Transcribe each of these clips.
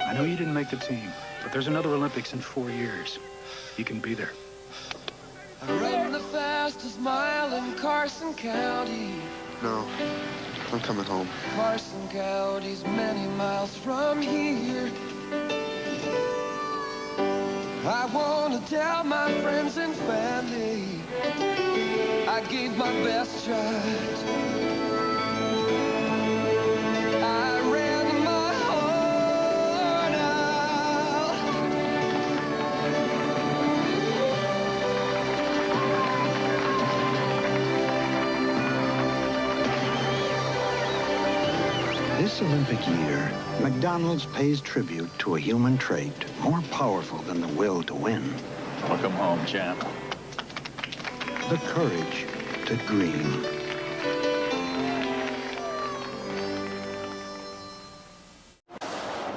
I know you didn't make the team, but there's another Olympics in 4 years. You can be there. I run the fastest mile in Carson County. No, I'm coming home. Carson County's many miles from here. I want to tell my friends and family I gave my best shot. I ran my heart out. This Olympic year, McDonald's pays tribute to a human trait more powerful than the will to win. Welcome home, champ. The courage to dream.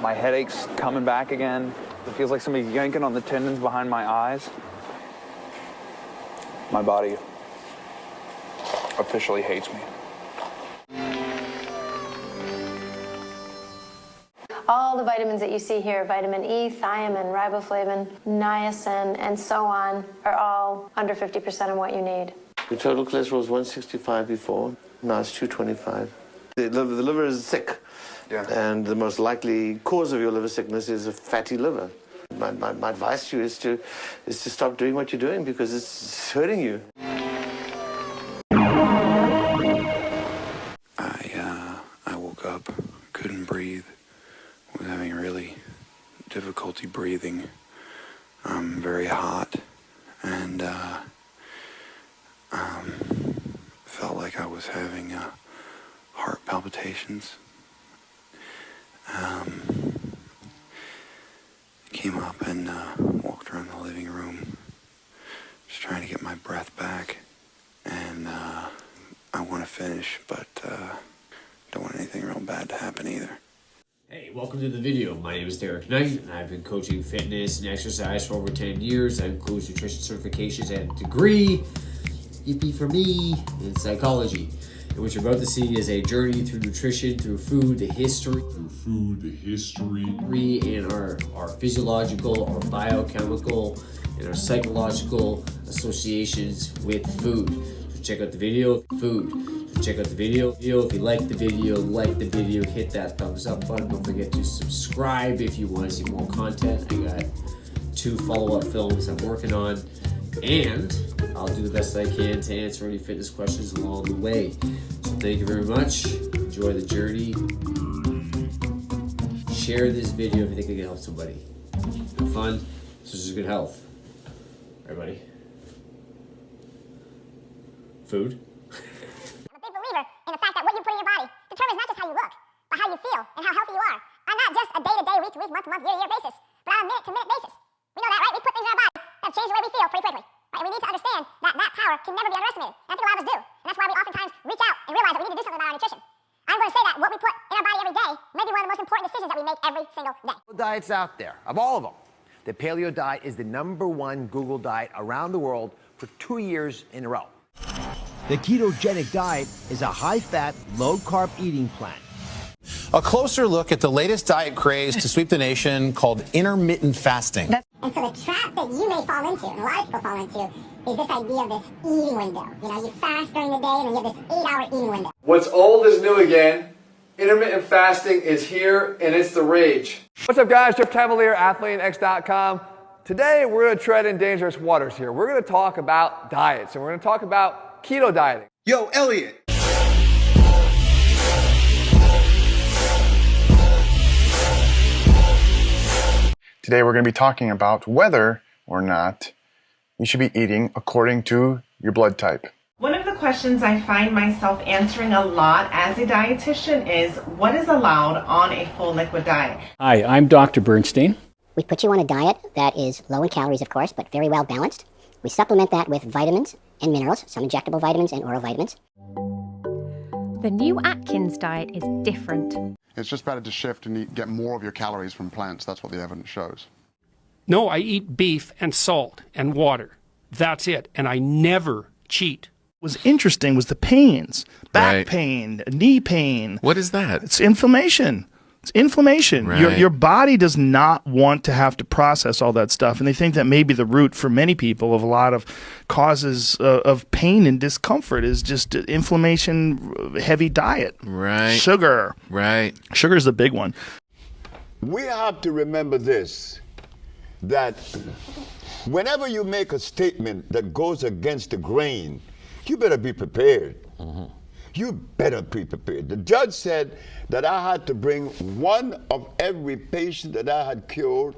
My headache's coming back again. It feels like somebody's yanking on the tendons behind my eyes. My body officially hates me. All the vitamins that you see here, vitamin E, thiamine, riboflavin, niacin, and so on, are all under 50% of what you need. Your total cholesterol was 165 before, now it's 225. The liver is sick, and the most likely cause of your liver sickness is a fatty liver. My advice to you is to stop doing what you're doing because it's hurting you. I woke up, couldn't breathe, was having really difficulty breathing, very hot, and felt like I was having heart palpitations. Came up and walked around the living room, just trying to get my breath back, and I want to finish, but don't want anything real bad to happen either. Hey, welcome to the video. My name is Derek Knight, and I've been coaching fitness and exercise for over 10 years. That includes nutrition certifications and a degree, yippee for me, in psychology. And what you're about to see is a journey through nutrition, through food, the history, and our physiological, our biochemical, and our psychological associations with food. So check out the video, food. Check out the video. If you like the video, hit that thumbs up button. Don't forget to subscribe if you want to see more content. I got 2 follow-up films I'm working on, and I'll do the best I can to answer any fitness questions along the way. So thank you very much. Enjoy the journey. Share this video if you think it can help somebody. Have fun. This is good health. Everybody. Food. In the fact that what you put in your body determines not just how you look, but how you feel and how healthy you are. On not just a day-to-day, week-to-week, month-to-month, year-to-year basis, but on a minute-to-minute basis. We know that, right? We put things in our body that change the way we feel pretty quickly. Right? And we need to understand that that power can never be underestimated. And I think a lot of us do. And that's why we oftentimes reach out and realize that we need to do something about our nutrition. I'm going to say that what we put in our body every day may be one of the most important decisions that we make every single day. Diets out there, of all of them, the paleo diet is the #1 Google diet around the world for 2 years in a row. The ketogenic diet is a high-fat, low-carb eating plan. A closer look at the latest diet craze to sweep the nation called intermittent fasting. And so the trap that you may fall into, and a lot of people fall into, is this idea of this eating window. You know, you fast during the day and then you have this 8-hour eating window. What's old is new again. Intermittent fasting is here and it's the rage. What's up guys, Jeff Cavalier, Athlean-X.com. Today we're going to tread in dangerous waters here. We're going to talk about diets and we're going to talk about keto dieting. Yo, Elliot. Today we're going to be talking about whether or not you should be eating according to your blood type. One of the questions I find myself answering a lot as a dietitian is, what is allowed on a full liquid diet? Hi, I'm Dr. Berenstein. We put you on a diet that is low in calories, of course, but very well balanced. We supplement that with vitamins and minerals, some injectable vitamins and oral vitamins. The new Atkins diet is different. It's just better to shift and get more of your calories from plants. That's what the evidence shows. No, I eat beef and salt and water. That's it. And I never cheat. What was interesting was the pains, back pain, knee pain. What is that? It's inflammation. It's inflammation. Right. Your body does not want to have to process all that stuff, and they think that maybe the root for many people of a lot of causes of pain and discomfort is just inflammation, heavy diet. Right. Sugar. Right. Sugar is the big one. We have to remember this, that whenever you make a statement that goes against the grain, you better be prepared. You better be prepared. The judge said that I had to bring one of every patient that I had cured,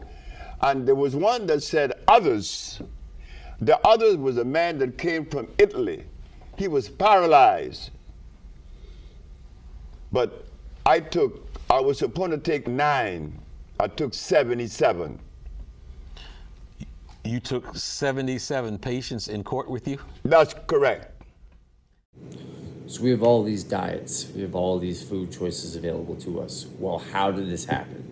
and there was one that said others. The others was a man that came from Italy. He was paralyzed. But I was supposed to take 9. I took 77. You took 77 patients in court with you? That's correct. So we have all these diets, we have all these food choices available to us. Well, how did this happen?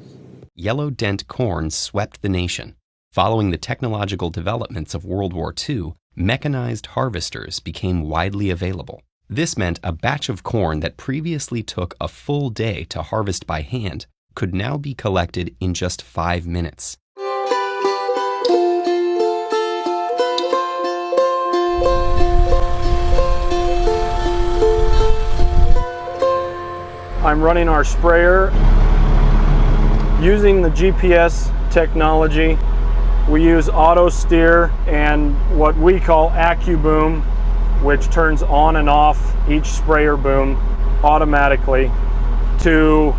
Yellow dent corn swept the nation. Following the technological developments of World War II, mechanized harvesters became widely available. This meant a batch of corn that previously took a full day to harvest by hand could now be collected in just 5 minutes. I'm running our sprayer using the GPS technology. We use auto steer and what we call AccuBoom, which turns on and off each sprayer boom automatically to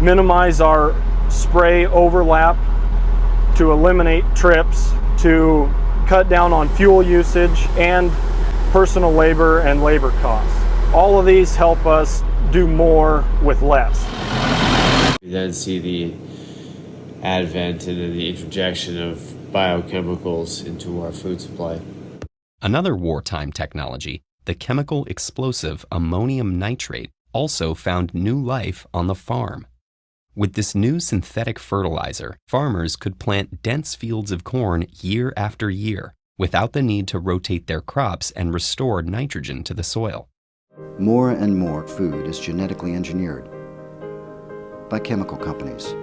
minimize our spray overlap, to eliminate trips, to cut down on fuel usage and personal labor and labor costs. All of these help us do more with less. We then see the advent and then the introjection of biochemicals into our food supply. Another wartime technology, the chemical explosive ammonium nitrate, also found new life on the farm. With this new synthetic fertilizer, farmers could plant dense fields of corn year after year without the need to rotate their crops and restore nitrogen to the soil. More and more food is genetically engineered by chemical companies.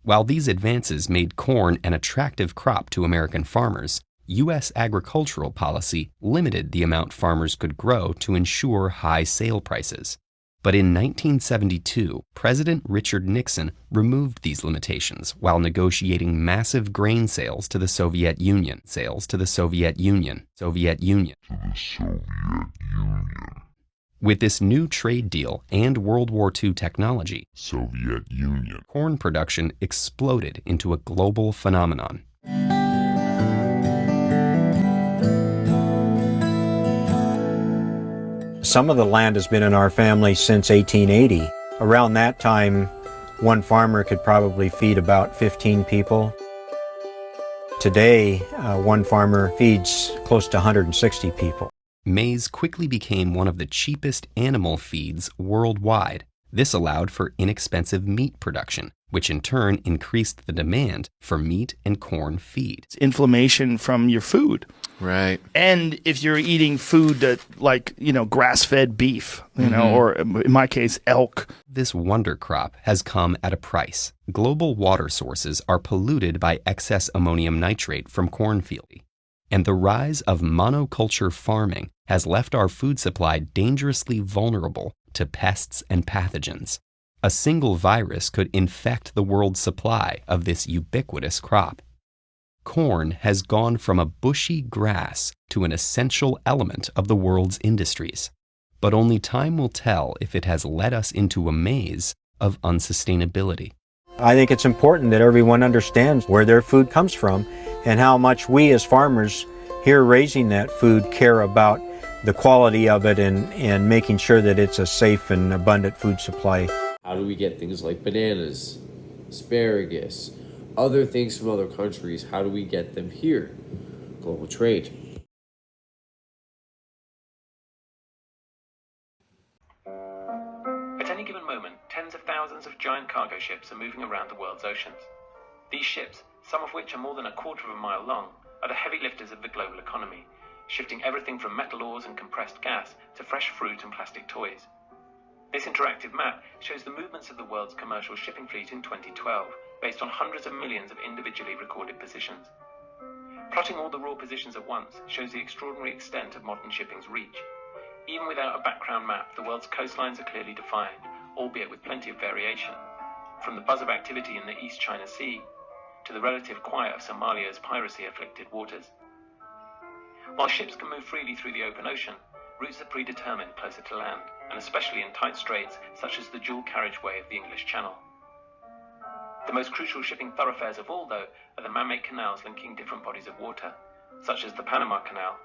While these advances made corn an attractive crop to American farmers, U.S. agricultural policy limited the amount farmers could grow to ensure high sale prices. But in 1972, President Richard Nixon removed these limitations while negotiating massive grain sales to the Soviet Union. With this new trade deal and World War II technology, corn production exploded into a global phenomenon. Some of the land has been in our family since 1880. Around that time, one farmer could probably feed about 15 people. Today, one farmer feeds close to 160 people. Maize quickly became one of the cheapest animal feeds worldwide. This allowed for inexpensive meat production, which in turn increased the demand for meat and corn feed. It's inflammation from your food. Right. And if you're eating food that, like, grass-fed beef, or in my case, elk. This wonder crop has come at a price. Global water sources are polluted by excess ammonium nitrate from cornfield. And the rise of monoculture farming has left our food supply dangerously vulnerable to pests and pathogens. A single virus could infect the world's supply of this ubiquitous crop. Corn has gone from a bushy grass to an essential element of the world's industries. But only time will tell if it has led us into a maze of unsustainability. I think it's important that everyone understands where their food comes from and how much we as farmers here raising that food care about the quality of it and making sure that it's a safe and abundant food supply. How do we get things like bananas, asparagus, other things from other countries? How do we get them here? Global trade. At any given moment, tens of thousands of giant cargo ships are moving around the world's oceans. These ships, some of which are more than a quarter of a mile long, are the heavy lifters of the global economy, shifting everything from metal ores and compressed gas to fresh fruit and plastic toys. This interactive map shows the movements of the world's commercial shipping fleet in 2012, based on hundreds of millions of individually recorded positions. Plotting all the raw positions at once shows the extraordinary extent of modern shipping's reach. Even without a background map, the world's coastlines are clearly defined, albeit with plenty of variation, from the buzz of activity in the East China Sea to the relative quiet of Somalia's piracy-afflicted waters. While ships can move freely through the open ocean, routes are predetermined closer to land, and especially in tight straits such as the dual carriageway of the English Channel. The most crucial shipping thoroughfares of all, though, are the man-made canals linking different bodies of water, such as the Panama Canal.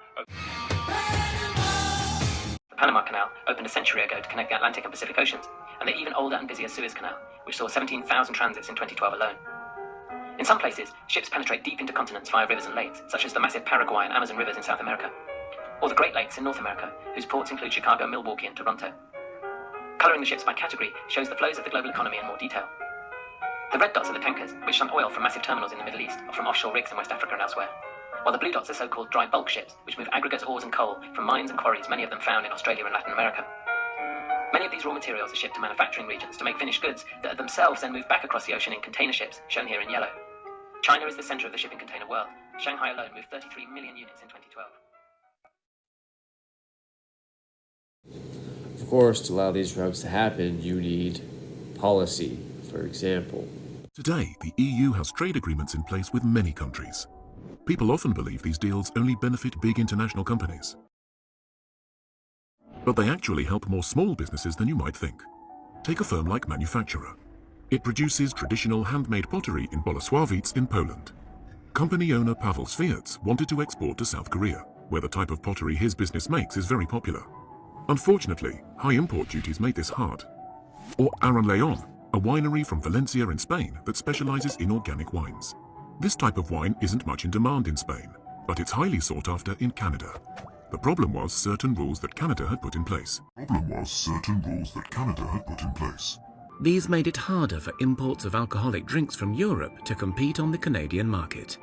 The Panama Canal opened a century ago to connect the Atlantic and Pacific Oceans, and the even older and busier Suez Canal, which saw 17,000 transits in 2012 alone. In some places, ships penetrate deep into continents via rivers and lakes, such as the massive Paraguay and Amazon rivers in South America, or the Great Lakes in North America, whose ports include Chicago, Milwaukee, and Toronto. Colouring the ships by category shows the flows of the global economy in more detail. The red dots are the tankers, which shunt oil from massive terminals in the Middle East or from offshore rigs in West Africa and elsewhere, while the blue dots are so-called dry bulk ships, which move aggregates, ores, and coal from mines and quarries, many of them found in Australia and Latin America. Many of these raw materials are shipped to manufacturing regions to make finished goods that are themselves then moved back across the ocean in container ships, shown here in yellow. China is the centre of the shipping container world. Shanghai alone moved 33 million units in 2012. Of course, to allow these routes to happen, you need policy, for example. Today, the EU has trade agreements in place with many countries. People often believe these deals only benefit big international companies. But they actually help more small businesses than you might think. Take a firm like Manufacturer. It produces traditional handmade pottery in Bolesławiec in Poland. Company owner Pavel Swiac wanted to export to South Korea, where the type of pottery his business makes is very popular. Unfortunately, high import duties made this hard. Or Aran Leon, a winery from Valencia in Spain that specializes in organic wines. This type of wine isn't much in demand in Spain, but it's highly sought after in Canada. The problem was certain rules that Canada had put in place. These made it harder for imports of alcoholic drinks from Europe to compete on the Canadian market.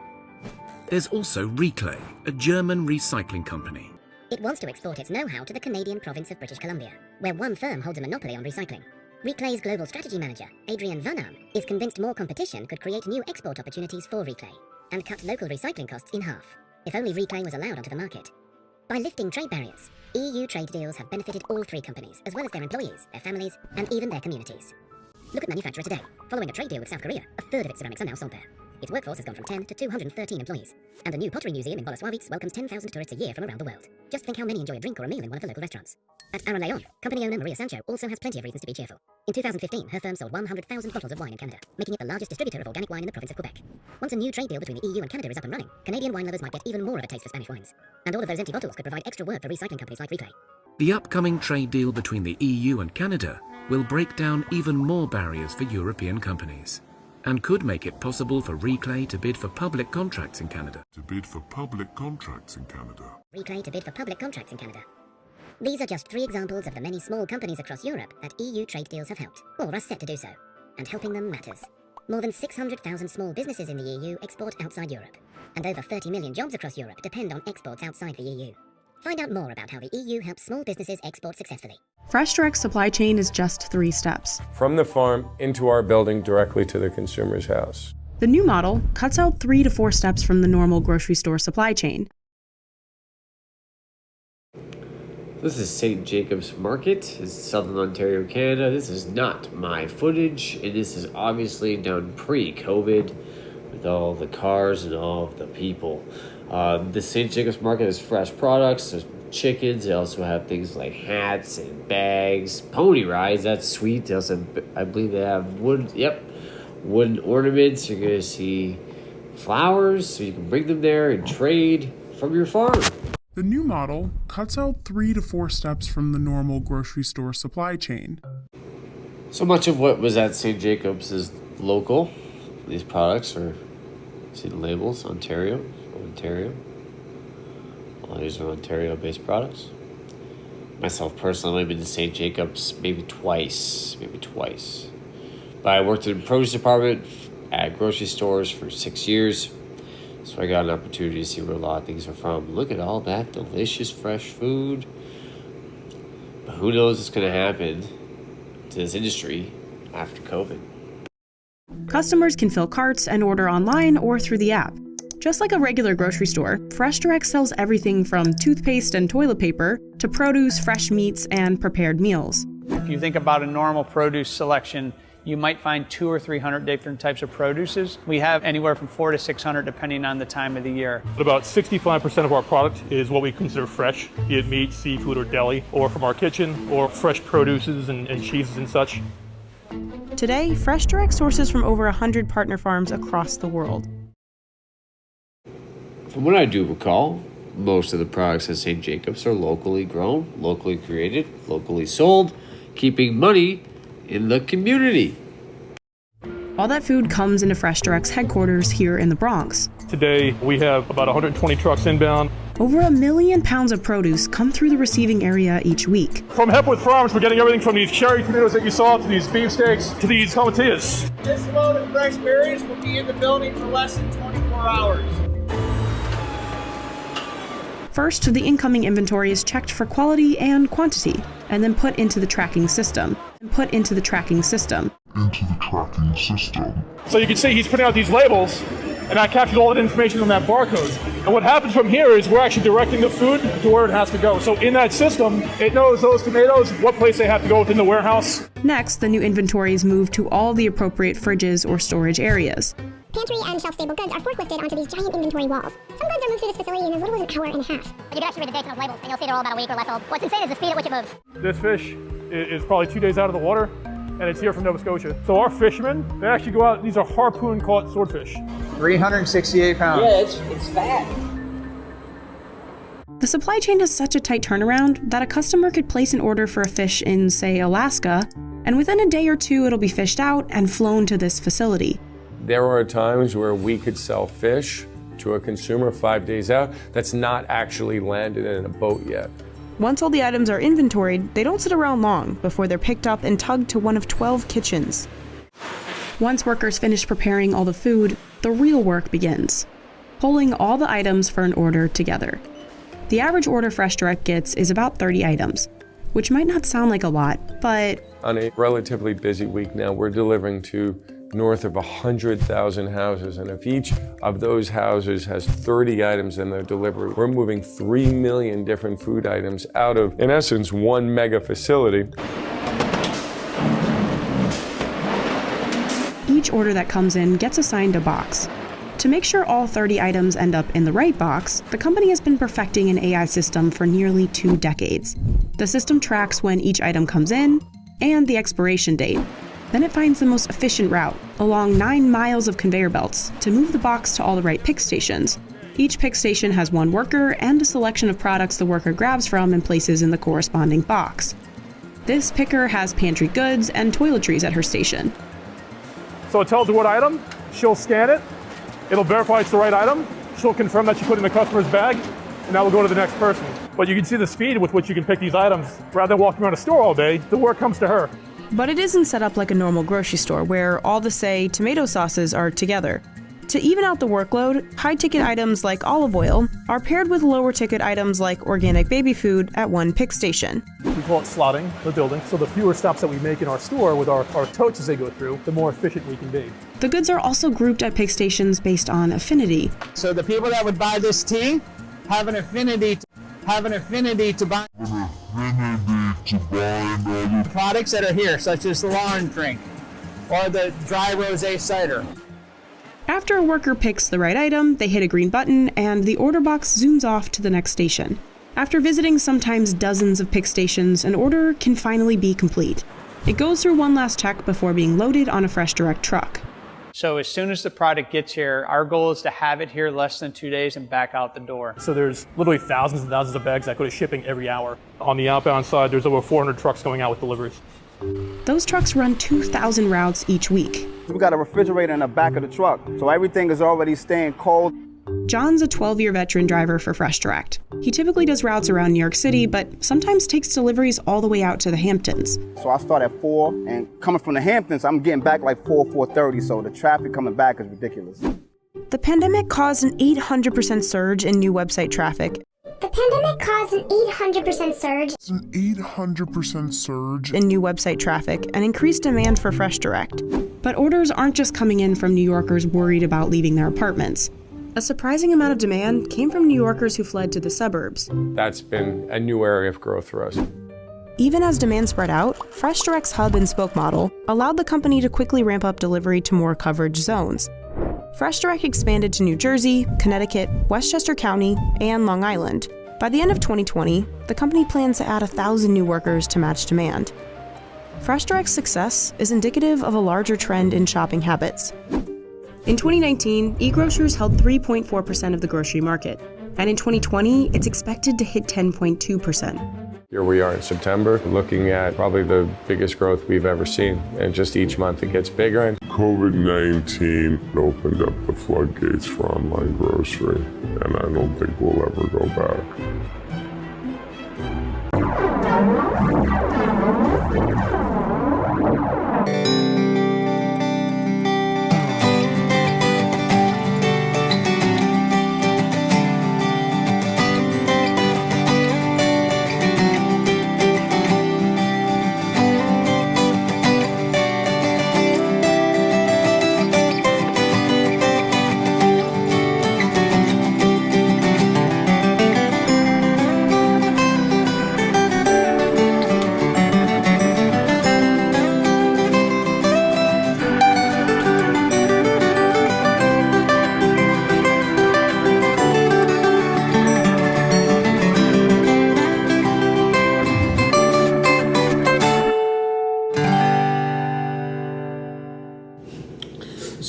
There's also Reclay, a German recycling company. It wants to export its know-how to the Canadian province of British Columbia, where one firm holds a monopoly on recycling. Reclay's global strategy manager, Adrian Vanam, is convinced more competition could create new export opportunities for Reclay and cut local recycling costs in half, if only Reclay was allowed onto the market. By lifting trade barriers, EU trade deals have benefited all three companies, as well as their employees, their families, and even their communities. Look at Manufacturer today. Following a trade deal with South Korea, a third of its ceramics are now sold there. Its workforce has gone from 10 to 213 employees. And the new pottery museum in Bolesławiec welcomes 10,000 tourists a year from around the world. Just think how many enjoy a drink or a meal in one of the local restaurants. At Aran Leon, company owner Maria Sancho also has plenty of reasons to be cheerful. In 2015, her firm sold 100,000 bottles of wine in Canada, making it the largest distributor of organic wine in the province of Quebec. Once a new trade deal between the EU and Canada is up and running, Canadian wine lovers might get even more of a taste for Spanish wines. And all of those empty bottles could provide extra work for recycling companies like Reclay. The upcoming trade deal between the EU and Canada will break down even more barriers for European companies, and could make it possible for Reclay to bid for public contracts in Canada. Reclay to bid for public contracts in Canada. These are just three examples of the many small companies across Europe that EU trade deals have helped, or are set to do so. And helping them matters. More than 600,000 small businesses in the EU export outside Europe, and over 30 million jobs across Europe depend on exports outside the EU. Find out more about how the EU helps small businesses export successfully. Fresh Direct supply chain is just 3 steps. From the farm into our building directly to the consumer's house. The new model cuts out 3 to 4 steps from the normal grocery store supply chain. This is St. Jacob's Market in Southern Ontario, Canada. This is not my footage, and this is obviously done pre-COVID with all the cars and all of the people. The St. Jacob's Market has fresh products. There's chickens. They also have things like hats and bags, pony rides. That's sweet. They also, I believe, they have wooden ornaments. You're gonna see flowers, so you can bring them there and trade from your farm. The new model cuts out 3 to 4 steps from the normal grocery store supply chain. So much of what was at St. Jacob's is local. These products are, see the labels, Ontario. All these are Ontario-based products. Myself personally, I've been to St. Jacob's maybe twice. But I worked in the produce department at grocery stores for 6 years. So I got an opportunity to see where a lot of things are from. Look at all that delicious fresh food. But who knows what's going to happen to this industry after COVID. Customers can fill carts and order online or through the app. Just like a regular grocery store, FreshDirect sells everything from toothpaste and toilet paper to produce, fresh meats, and prepared meals. If you think about a normal produce selection, you might find 200 or 300 different types of produces. We have anywhere from 400 to 600 depending on the time of the year. About 65% of our product is what we consider fresh, be it meat, seafood, or deli, or from our kitchen, or fresh produces and cheeses and such. Today, FreshDirect sources from over 100 partner farms across the world. From what I do recall, most of the products at St. Jacobs are locally grown, locally created, locally sold, keeping money in the community. All that food comes into FreshDirect's headquarters here in the Bronx. Today, we have about 120 trucks inbound. Over 1 million pounds of produce come through the receiving area each week. From Hepworth Farms, we're getting everything from these cherry tomatoes that you saw, to these beefsteaks, to these tomatillas. This load of fresh berries will be in the building for less than 24 hours. First, the incoming inventory is checked for quality and quantity, and then put into the tracking system. So you can see he's putting out these labels, and I captured all that information on that barcode. And what happens from here is we're actually directing the food to where it has to go. So in that system, it knows those tomatoes, what place they have to go within the warehouse. Next, the new inventory is moved to all the appropriate fridges or storage areas. Pantry and shelf-stable goods are forklifted onto these giant inventory walls. Some goods are moved through this facility in as little as an hour and a half. You can actually read the dates on those labels, and you'll see they're all about a week or less old. What's insane is the speed at which it moves. This fish is probably 2 days out of the water, and it's here from Nova Scotia. So our fishermen, they actually go out, these are harpoon-caught swordfish. 368 pounds. Yeah, it's fat. The supply chain has such a tight turnaround that a customer could place an order for a fish in, say, Alaska, and within a day or two it'll be fished out and flown to this facility. There are times where we could sell fish to a consumer 5 days out that's not actually landed in a boat yet. Once all the items are inventoried, they don't sit around long before they're picked up and tugged to one of 12 kitchens. Once workers finish preparing all the food, the real work begins, pulling all the items for an order together. The average order FreshDirect gets is about 30 items, which might not sound like a lot, but On a relatively busy week now, we're delivering to north of 100,000 houses, and if each of those houses has 30 items in their delivery, we're moving 3 million different food items out of, in essence, one mega facility. Each order that comes in gets assigned a box. To make sure all 30 items end up in the right box, the company has been perfecting an AI system for nearly 2 decades. The system tracks when each item comes in and the expiration date. Then it finds the most efficient route, along 9 miles of conveyor belts, to move the box to all the right pick stations. Each pick station has one worker and a selection of products the worker grabs from and places in the corresponding box. This picker has pantry goods and toiletries at her station. So it tells her what item, she'll scan it, it'll verify it's the right item, she'll confirm that she put it in the customer's bag, and that will go to the next person. But you can see the speed with which you can pick these items. Rather than walking around a store all day, the work comes to her. But it isn't set up like a normal grocery store where all the, say, tomato sauces are together. To even out the workload, high-ticket items like olive oil are paired with lower-ticket items like organic baby food at one pick station. We call it slotting the building, so the fewer stops that we make in our store with our totes as they go through, the more efficient we can be. The goods are also grouped at pick stations based on affinity. So the people that would buy this tea have an affinity to buy products that are here, such as the Lauren drink or the dry rosé cider. After a worker picks the right item, they hit a green button and the order box zooms off to the next station. After visiting sometimes dozens of pick stations, an order can finally be complete. It goes through one last check before being loaded on a FreshDirect truck. So as soon as the product gets here, our goal is to have it here less than 2 days and back out the door. So there's literally thousands and thousands of bags that go to shipping every hour. On the outbound side, there's over 400 trucks going out with deliveries. Those trucks run 2,000 routes each week. We got a refrigerator in the back of the truck, so everything is already staying cold. John's a 12-year veteran driver for FreshDirect. He typically does routes around New York City, but sometimes takes deliveries all the way out to the Hamptons. So I start at 4, and coming from the Hamptons, I'm getting back like 4:30, so the traffic coming back is ridiculous. The pandemic caused an 800% surge in new website traffic. The pandemic caused an 800% surge. It's an 800% surge in new website traffic and increased demand for Fresh Direct. But orders aren't just coming in from New Yorkers worried about leaving their apartments. A surprising amount of demand came from New Yorkers who fled to the suburbs. That's been a new area of growth for us. Even as demand spread out, Fresh Direct's hub and spoke model allowed the company to quickly ramp up delivery to more coverage zones. Fresh Direct expanded to New Jersey, Connecticut, Westchester County, and Long Island. By the end of 2020, the company plans to add 1,000 new workers to match demand. Fresh Direct's success is indicative of a larger trend in shopping habits. In 2019, e-grocers held 3.4% of the grocery market, and in 2020, it's expected to hit 10.2%. Here we are in September, looking at probably the biggest growth we've ever seen, and just each month it gets bigger. COVID-19 opened up the floodgates for online grocery, and I don't think we'll ever go back.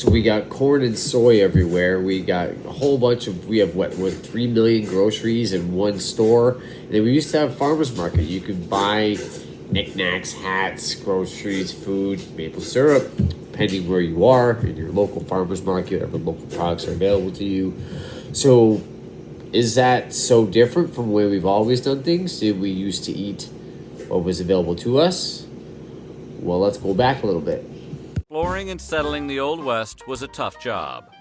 We got corn and soy everywhere. We got a whole bunch of, we have what 3 million groceries in one store. And then we used to have farmers market. You could buy knickknacks, hats, groceries, food, maple syrup, depending where you are, in your local farmers market, whatever local products are available to you. So is that so different from the way we've always done things? Did we used to eat what was available to us? Well, let's go back a little bit. Exploring and settling the Old West was a tough job.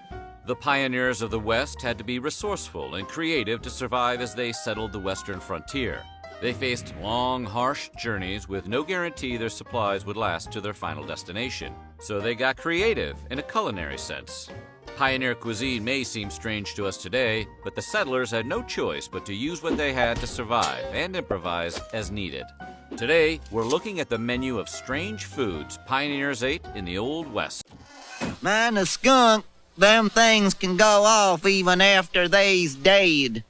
The pioneers of the West had to be resourceful and creative to survive as they settled the western frontier. They faced long, harsh journeys with no guarantee their supplies would last to their final destination. So they got creative in a culinary sense. Pioneer cuisine may seem strange to us today, but the settlers had no choice but to use what they had to survive and improvise as needed. Today, we're looking at the menu of strange foods pioneers ate in the Old West. Man, a skunk, them things can go off even after they's dead.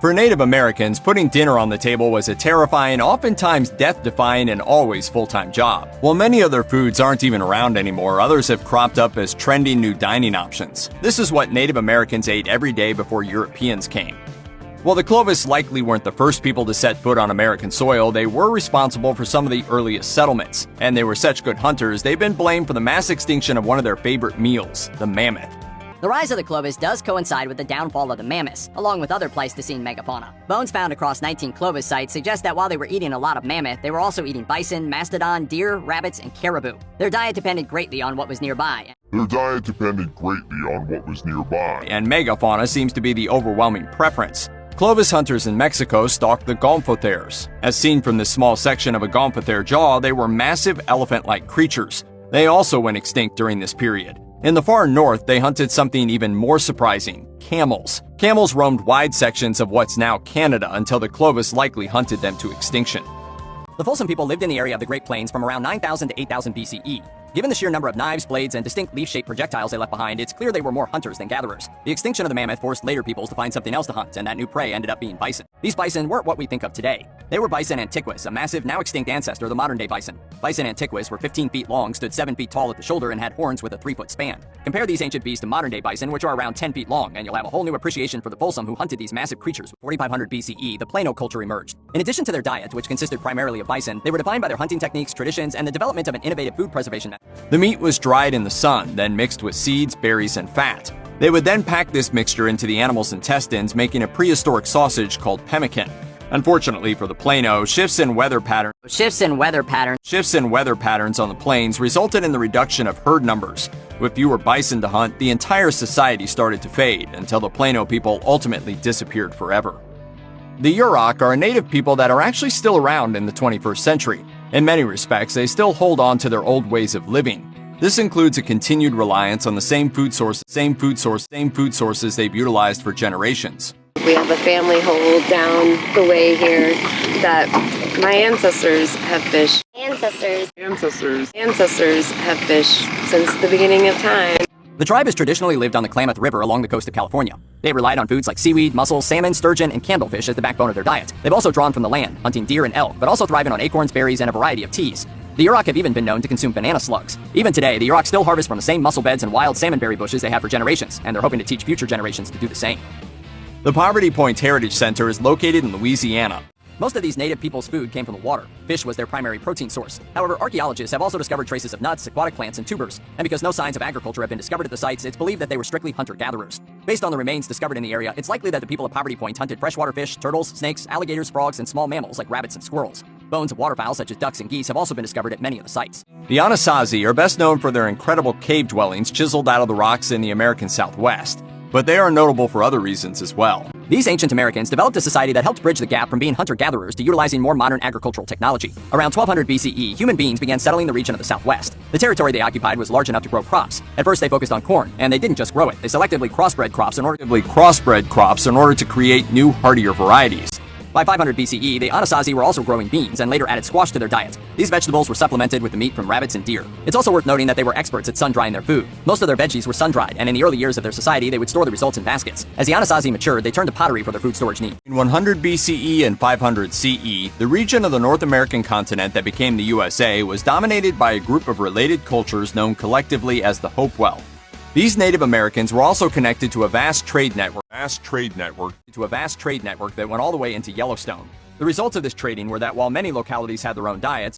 For Native Americans, putting dinner on the table was a terrifying, oftentimes death-defying, and always full-time job. While many other foods aren't even around anymore, others have cropped up as trendy new dining options. This is what Native Americans ate every day before Europeans came. While the Clovis likely weren't the first people to set foot on American soil, they were responsible for some of the earliest settlements. And they were such good hunters, they've been blamed for the mass extinction of one of their favorite meals, the mammoth. The rise of the Clovis does coincide with the downfall of the mammoths, along with other Pleistocene megafauna. Bones found across 19 Clovis sites suggest that while they were eating a lot of mammoth, they were also eating bison, mastodon, deer, rabbits, and caribou. Their diet depended greatly on what was nearby. And megafauna seems to be the overwhelming preference. Clovis hunters in Mexico stalked the gomphotheres. As seen from this small section of a gomphothere jaw, they were massive elephant-like creatures. They also went extinct during this period. In the far north, they hunted something even more surprising, camels. Camels roamed wide sections of what's now Canada until the Clovis likely hunted them to extinction. The Folsom people lived in the area of the Great Plains from around 9,000 to 8,000 BCE. Given the sheer number of knives, blades, and distinct leaf-shaped projectiles they left behind, it's clear they were more hunters than gatherers. The extinction of the mammoth forced later peoples to find something else to hunt, and that new prey ended up being bison. These bison weren't what we think of today. They were Bison antiquus, a massive, now extinct ancestor of the modern-day bison. Bison antiquus were 15 feet long, stood 7 feet tall at the shoulder, and had horns with a 3-foot span. Compare these ancient beasts to modern-day bison, which are around 10 feet long, and you'll have a whole new appreciation for the Folsom who hunted these massive creatures. 4500 BCE, the Plano culture emerged. In addition to their diet, which consisted primarily of bison, they were defined by their hunting techniques, traditions, and the development of an innovative food preservation method. The meat was dried in the sun, then mixed with seeds, berries, and fat. They would then pack this mixture into the animal's intestines, making a prehistoric sausage called pemmican. Unfortunately for the Plano, shifts in weather patterns on the plains resulted in the reduction of herd numbers. With fewer bison to hunt, the entire society started to fade until the Plano people ultimately disappeared forever. The Yurok are a native people that are actually still around in the 21st century. In many respects, they still hold on to their old ways of living. This includes a continued reliance on the same food sources they've utilized for generations. We have a family hold down the way here that my ancestors have fished. Ancestors have fished since the beginning of time. The tribe has traditionally lived on the Klamath River along the coast of California. They relied on foods like seaweed, mussels, salmon, sturgeon, and candlefish as the backbone of their diet. They've also drawn from the land, hunting deer and elk, but also thriving on acorns, berries, and a variety of teas. The Yurok have even been known to consume banana slugs. Even today, the Yurok still harvest from the same mussel beds and wild salmonberry bushes they have for generations, and they're hoping to teach future generations to do the same. The Poverty Point Heritage Center is located in Louisiana. Most of these native people's food came from the water. Fish was their primary protein source. However, archaeologists have also discovered traces of nuts, aquatic plants, and tubers. And because no signs of agriculture have been discovered at the sites, it's believed that they were strictly hunter-gatherers. Based on the remains discovered in the area, it's likely that the people of Poverty Point hunted freshwater fish, turtles, snakes, alligators, frogs, and small mammals like rabbits and squirrels. Bones of waterfowl such as ducks and geese have also been discovered at many of the sites. The Anasazi are best known for their incredible cave dwellings chiseled out of the rocks in the American Southwest. But they are notable for other reasons as well. These ancient Americans developed a society that helped bridge the gap from being hunter-gatherers to utilizing more modern agricultural technology. Around 1200 BCE, human beings began settling the region of the Southwest. The territory they occupied was large enough to grow crops. At first, they focused on corn, and they didn't just grow it. They selectively crossbred crops in order to create new, hardier varieties. By 500 BCE, the Anasazi were also growing beans and later added squash to their diet. These vegetables were supplemented with the meat from rabbits and deer. It's also worth noting that they were experts at sun-drying their food. Most of their veggies were sun-dried, and in the early years of their society, they would store the results in baskets. As the Anasazi matured, they turned to pottery for their food storage needs. In 100 BCE and 500 CE, the region of the North American continent that became the USA was dominated by a group of related cultures known collectively as the Hopewell. These Native Americans were also connected to a vast trade network that went all the way into Yellowstone. The results of this trading were that while many localities had their own diets,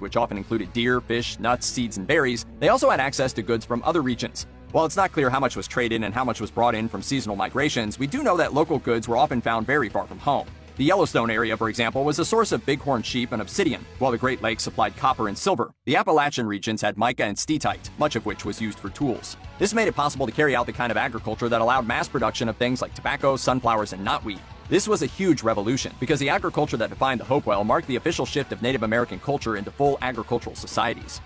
which often included deer, fish, nuts, seeds, and berries, they also had access to goods from other regions. While it's not clear how much was traded and how much was brought in from seasonal migrations, we do know that local goods were often found very far from home. The Yellowstone area, for example, was a source of bighorn sheep and obsidian, while the Great Lakes supplied copper and silver. The Appalachian regions had mica and steatite, much of which was used for tools. This made it possible to carry out the kind of agriculture that allowed mass production of things like tobacco, sunflowers, and knotweed. This was a huge revolution, because the agriculture that defined the Hopewell marked the official shift of Native American culture into full agricultural societies.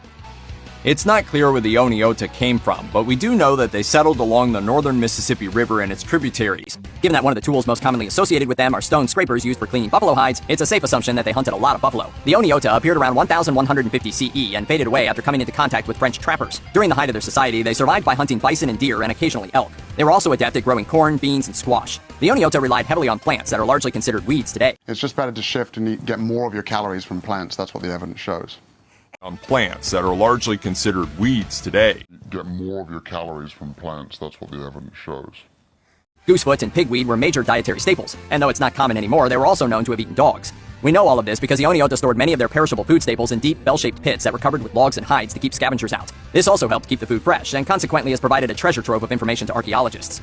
It's not clear where the Oneota came from, but we do know that they settled along the northern Mississippi River and its tributaries. Given that one of the tools most commonly associated with them are stone scrapers used for cleaning buffalo hides, it's a safe assumption that they hunted a lot of buffalo. The Oneota appeared around 1150 CE and faded away after coming into contact with French trappers. During the height of their society, they survived by hunting bison and deer and occasionally elk. They were also adept at growing corn, beans, and squash. The Oneota relied heavily on plants that are largely considered weeds today. It's just better to shift and get more of your calories from plants. That's what the evidence shows. On plants that are largely considered weeds today. Get more of your calories from plants, that's what the evidence shows. Goosefoot and pigweed were major dietary staples, and though it's not common anymore, they were also known to have eaten dogs. We know all of this because the Oneota stored many of their perishable food staples in deep, bell-shaped pits that were covered with logs and hides to keep scavengers out. This also helped keep the food fresh, and consequently has provided a treasure trove of information to archaeologists.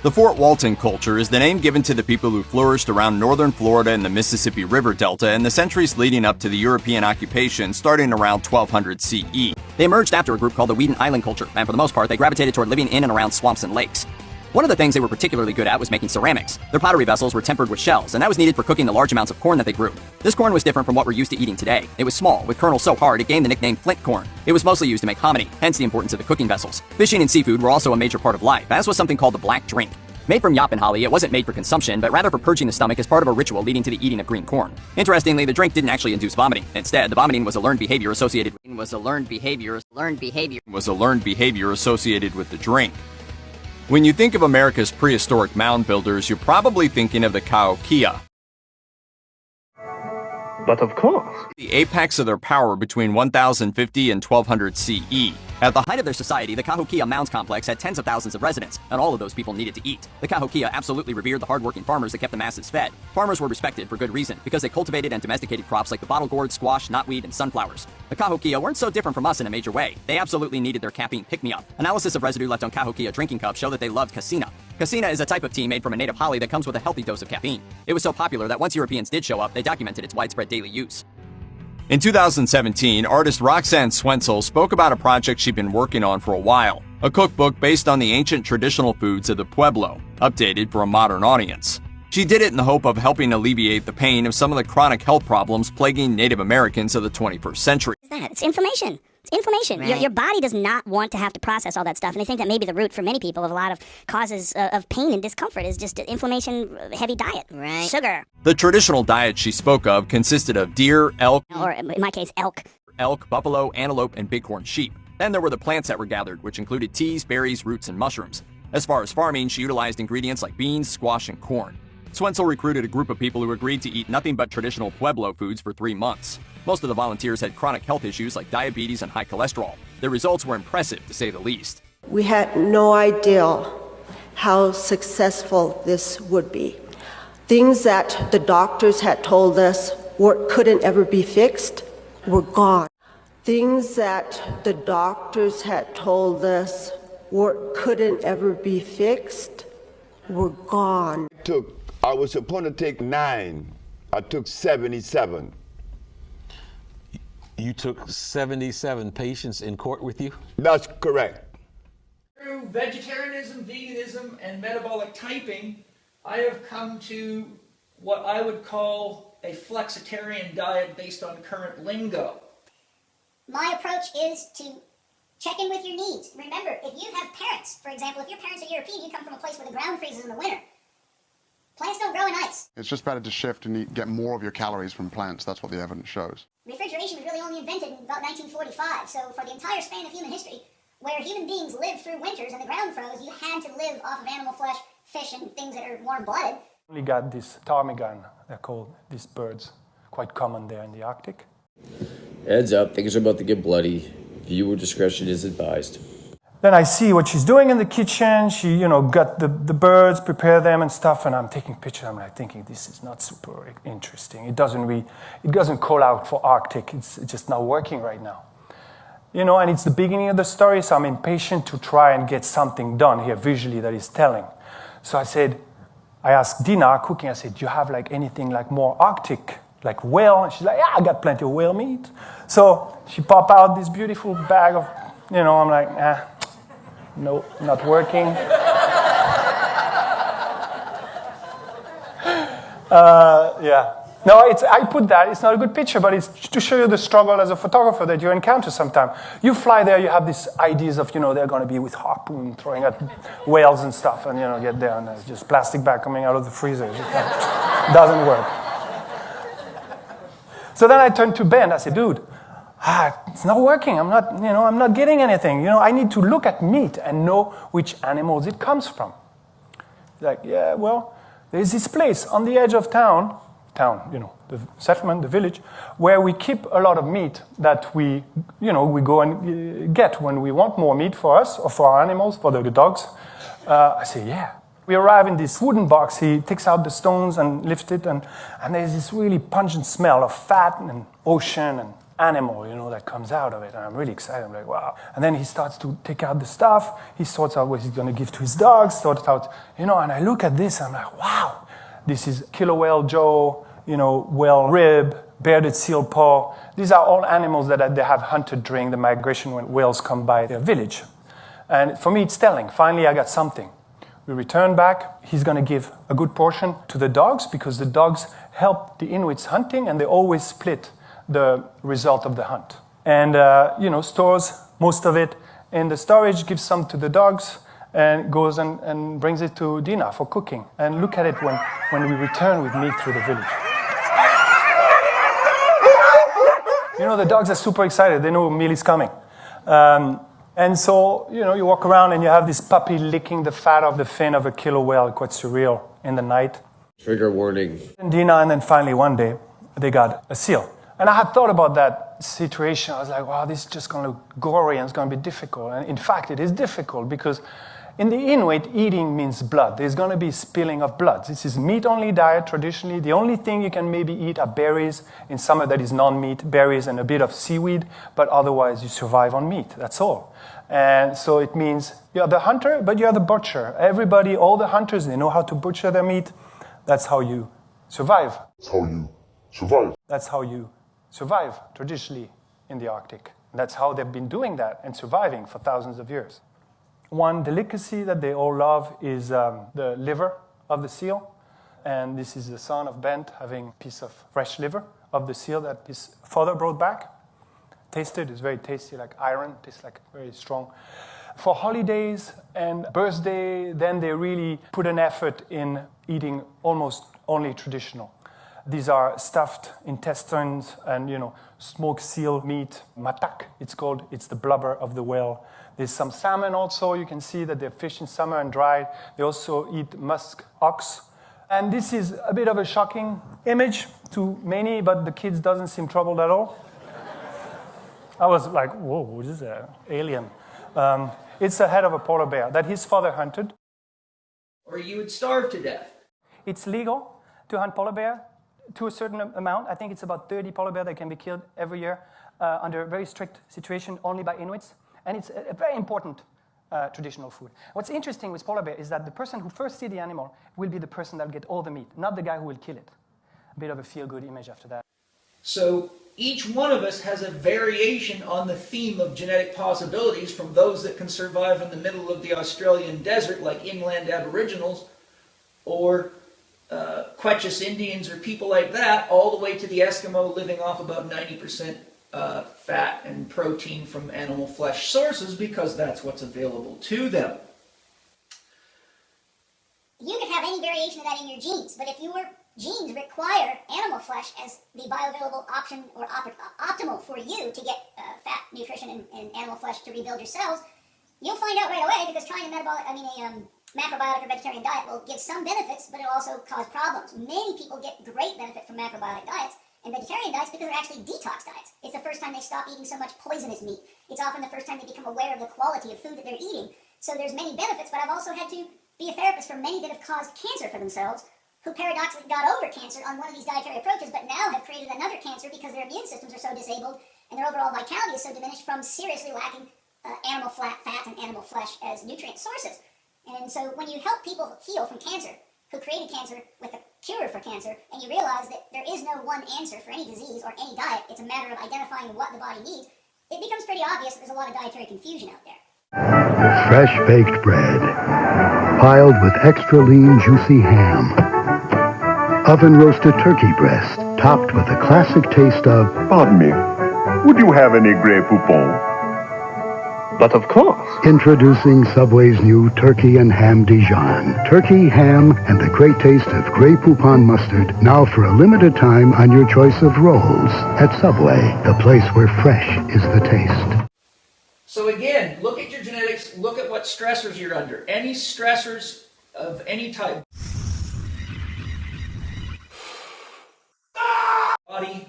The Fort Walton culture is the name given to the people who flourished around northern Florida and the Mississippi River Delta in the centuries leading up to the European occupation starting around 1200 CE. They emerged after a group called the Weeden Island culture, and for the most part, they gravitated toward living in and around swamps and lakes. One of the things they were particularly good at was making ceramics. Their pottery vessels were tempered with shells, and that was needed for cooking the large amounts of corn that they grew. This corn was different from what we're used to eating today. It was small, with kernels so hard it gained the nickname flint corn. It was mostly used to make hominy, hence the importance of the cooking vessels. Fishing and seafood were also a major part of life, as was something called the black drink. Made from yop and holly, it wasn't made for consumption, but rather for purging the stomach as part of a ritual leading to the eating of green corn. Interestingly, the drink didn't actually induce vomiting. Instead, the vomiting was a learned behavior associated with the drink. When you think of America's prehistoric mound builders, you're probably thinking of the Cahokia. But of course. The apex of their power between 1050 and 1200 CE. At the height of their society, the Cahokia Mounds complex had tens of thousands of residents, and all of those people needed to eat. The Cahokia absolutely revered the hardworking farmers that kept the masses fed. Farmers were respected for good reason, because they cultivated and domesticated crops like the bottle gourd, squash, knotweed, and sunflowers. The Cahokia weren't so different from us in a major way. They absolutely needed their caffeine pick-me-up. Analysis of residue left on Cahokia drinking cups show that they loved cassina. Cassina is a type of tea made from a native holly that comes with a healthy dose of caffeine. It was so popular that once Europeans did show up, they documented its widespread daily use. In 2017, artist Roxanne Swensel spoke about a project she'd been working on for a while, a cookbook based on the ancient traditional foods of the Pueblo, updated for a modern audience. She did it in the hope of helping alleviate the pain of some of the chronic health problems plaguing Native Americans of the 21st century. It's information. It's inflammation. Right. Your body does not want to have to process all that stuff, and I think that maybe the root for many people of a lot of causes of pain and discomfort is just inflammation-heavy diet. Right. Sugar. The traditional diet she spoke of consisted of deer, elk, or in my case, elk, buffalo, antelope, and bighorn sheep. Then there were the plants that were gathered, which included teas, berries, roots, and mushrooms. As far as farming, she utilized ingredients like beans, squash, and corn. Swensel recruited a group of people who agreed to eat nothing but traditional Pueblo foods for 3 months. Most of the volunteers had chronic health issues like diabetes and high cholesterol. The results were impressive, to say the least. We had no idea how successful this would be. Things that the doctors had told us couldn't ever be fixed were gone. Things that the doctors had told us couldn't ever be fixed were gone. I was supposed to take 9. I took 77. You took 77 patients in court with you? That's correct. Through vegetarianism, veganism, and metabolic typing, I have come to what I would call a flexitarian diet based on current lingo. My approach is to check in with your needs. Remember, if you have parents, for example, if your parents are European, you come from a place where the ground freezes in the winter. Plants don't grow in ice. It's just better to shift and get more of your calories from plants. That's what the evidence shows. Refrigeration was really only invented in about 1945, so for the entire span of human history, where human beings lived through winters and the ground froze, you had to live off of animal flesh, fish, and things that are warm-blooded. We got this ptarmigan, they're called these birds, quite common there in the Arctic. Heads up, things are about to get bloody. Viewer discretion is advised. Then I see what she's doing in the kitchen. She, got the birds, prepare them and stuff, and I'm taking pictures. I'm like thinking, this is not super interesting. It doesn't call out for Arctic. It's just not working right now. And it's the beginning of the story, so I'm impatient to try and get something done here visually that is telling. So I asked Dina, cooking, I said, do you have anything more Arctic, like whale? And she's like, yeah, I got plenty of whale meat. So she popped out this beautiful bag of, I'm like, no, not working. Yeah. No, I put that. It's not a good picture, but it's to show you the struggle as a photographer that you encounter sometimes. You fly there, you have these ideas of, they're going to be with harpoon throwing at whales and stuff, and, get there, and there's just plastic bag coming out of the freezer. It just doesn't work. So then I turned to Ben. I said, dude, it's not working. I'm not getting anything. I need to look at meat and know which animals it comes from. Like, yeah, well, there's this place on the edge of town, the settlement, the village, where we keep a lot of meat that we go and get when we want more meat for us or for our animals, for the dogs. I say, yeah. We arrive in this wooden box. He takes out the stones and lifts it, and there's this really pungent smell of fat and ocean and animal, that comes out of it. And I'm really excited. I'm like, wow. And then he starts to take out the stuff. He sorts out what he's going to give to his dogs, sorts out, and I look at this, and I'm like, wow. This is killer whale jaw, whale rib, bearded seal paw. These are all animals that they have hunted during the migration when whales come by their village. And for me, it's telling. Finally, I got something. We return back. He's going to give a good portion to the dogs because the dogs help the Inuits hunting, and they always split the result of the hunt. And, stores most of it in the storage, gives some to the dogs, and goes and brings it to Dina for cooking. And look at it when we return with meat through the village. The dogs are super excited. They know a meal is coming. And so, you walk around and you have this puppy licking the fat off the fin of a killer whale, quite surreal in the night. Trigger warning. And Dina, and then finally one day, they got a seal. And I had thought about that situation. I was like, wow, this is just going to look gory and it's going to be difficult. And in fact, it is difficult because in the Inuit, eating means blood. There's going to be spilling of blood. This is meat-only diet traditionally. The only thing you can maybe eat are berries. In summer, that is non-meat, berries and a bit of seaweed. But otherwise, you survive on meat. That's all. And so it means you're the hunter, but you're the butcher. Everybody, all the hunters, they know how to butcher their meat. That's how you survive. That's how you survive. That's how you survive traditionally in the Arctic. That's how they've been doing that and surviving for thousands of years. One delicacy that they all love is the liver of the seal. And this is the son of Bent having a piece of fresh liver of the seal that his father brought back. Tasted, it's very tasty, like iron, tastes like very strong. For holidays and birthday, then they really put an effort in eating almost only traditional. These are stuffed intestines and, smoked seal meat, matak, it's called. It's the blubber of the whale. There's some salmon also. You can see that they fish in summer and dried. They also eat musk ox. And this is a bit of a shocking image to many, but the kids doesn't seem troubled at all. I was like, whoa, what is that? Alien. It's the head of a polar bear that his father hunted. Or you would starve to death. It's legal to hunt polar bear to a certain amount. I think it's about 30 polar bears that can be killed every year under a very strict situation only by Inuits. And it's a very important traditional food. What's interesting with polar bear is that the person who first sees the animal will be the person that will get all the meat, not the guy who will kill it. A bit of a feel-good image after that. So each one of us has a variation on the theme of genetic possibilities, from those that can survive in the middle of the Australian desert, like inland aboriginals, or Quechua Indians or people like that, all the way to the Eskimo living off about 90% fat and protein from animal flesh sources, because that's what's available to them. You can have any variation of that in your genes, but if your genes require animal flesh as the bioavailable option or optimal for you to get fat, nutrition, and animal flesh to rebuild your cells, you'll find out right away, because trying a macrobiotic or vegetarian diet will give some benefits, but it'll also cause problems. Many people get great benefit from macrobiotic diets and vegetarian diets because they're actually detox diets. It's the first time they stop eating so much poisonous meat. It's often the first time they become aware of the quality of food that they're eating. So there's many benefits, but I've also had to be a therapist for many that have caused cancer for themselves, who paradoxically got over cancer on one of these dietary approaches, but now have created another cancer because their immune systems are so disabled and their overall vitality is so diminished from seriously lacking animal fat and animal flesh as nutrient sources. And so when you help people heal from cancer, who created cancer with a cure for cancer, and you realize that there is no one answer for any disease or any diet, it's a matter of identifying what the body needs, it becomes pretty obvious that there's a lot of dietary confusion out there. Fresh baked bread, piled with extra lean, juicy ham. Oven roasted turkey breast, topped with the classic taste of... Pardon me, would you have any Grey Poupon? But of course. Introducing Subway's new Turkey and Ham Dijon. Turkey, ham, and the great taste of Grey Poupon mustard, now for a limited time on your choice of rolls. At Subway, the place where fresh is the taste. So again, look at your genetics, look at what stressors you're under. Any stressors of any type. Body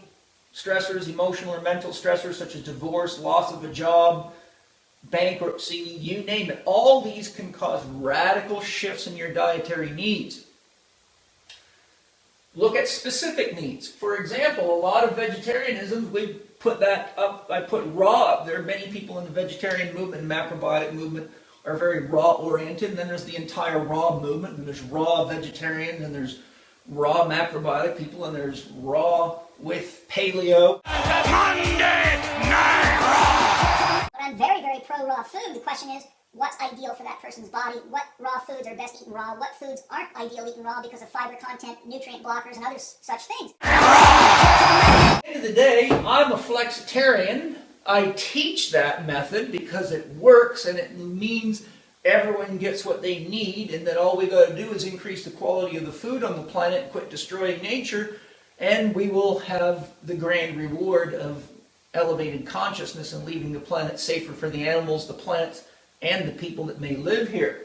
stressors, emotional or mental stressors such as divorce, loss of a job, bankruptcy, you name it. All these can cause radical shifts in your dietary needs. Look at specific needs. For example, a lot of vegetarianism, we put that up, I put raw up there. Many people in the vegetarian movement and macrobiotic movement are very raw oriented. And then there's the entire raw movement, and there's raw vegetarian, and there's raw macrobiotic people, and there's raw with paleo. Monday Night Raw! But I'm very, very pro raw food. The question is, what's ideal for that person's body? What raw foods are best eaten raw? What foods aren't ideal eaten raw because of fiber content, nutrient blockers, and other such things? At the end of the day, I'm a flexitarian. I teach that method because it works and it means everyone gets what they need, and that all we got to do is increase the quality of the food on the planet and quit destroying nature, and we will have the grand reward of elevated consciousness and leaving the planet safer for the animals, the plants, and the people that may live here.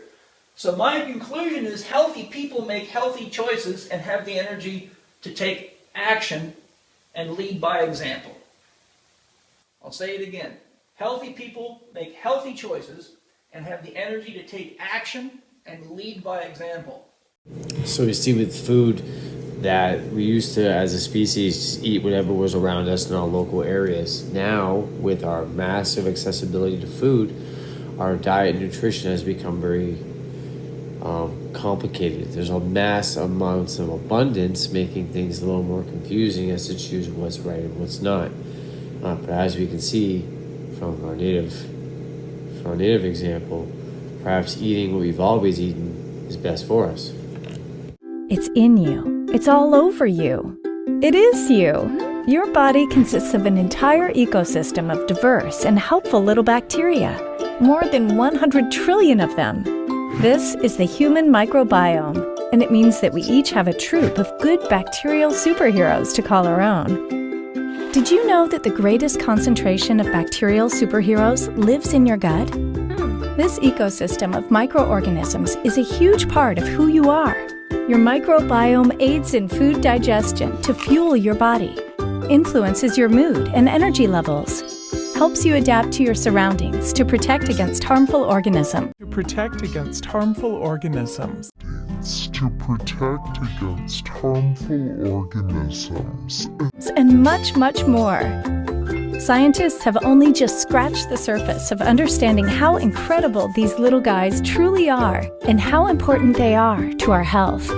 So my conclusion is healthy people make healthy choices and have the energy to take action and lead by example. I'll say it again. Healthy people make healthy choices and have the energy to take action and lead by example. So you see with food that we used to, as a species, eat whatever was around us in our local areas. Now, with our massive accessibility to food, our diet and nutrition has become very complicated. There's a mass amounts of abundance, making things a little more confusing as to choose what's right and what's not. But as we can see from our native example, perhaps eating what we've always eaten is best for us. It's in you. It's all over you. It is you. Your body consists of an entire ecosystem of diverse and helpful little bacteria, more than 100 trillion of them. This is the human microbiome, and it means that we each have a troop of good bacterial superheroes to call our own. Did you know that the greatest concentration of bacterial superheroes lives in your gut? This ecosystem of microorganisms is a huge part of who you are. Your microbiome aids in food digestion to fuel your body, influences your mood and energy levels, helps you adapt to your surroundings to protect against harmful organisms. To protect against harmful organisms. And much, much more. Scientists have only just scratched the surface of understanding how incredible these little guys truly are and how important they are to our health.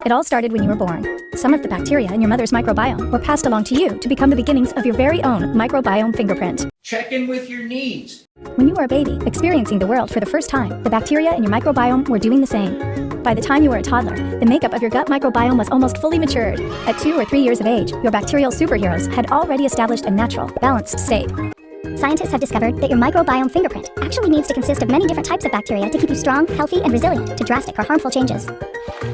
It all started when you were born. Some of the bacteria in your mother's microbiome were passed along to you to become the beginnings of your very own microbiome fingerprint. Check in with your needs. When you were a baby, experiencing the world for the first time, the bacteria in your microbiome were doing the same. By the time you were a toddler, the makeup of your gut microbiome was almost fully matured. At 2 or 3 years of age, your bacterial superheroes had already established a natural, balanced state. Scientists have discovered that your microbiome fingerprint actually needs to consist of many different types of bacteria to keep you strong, healthy, and resilient to drastic or harmful changes.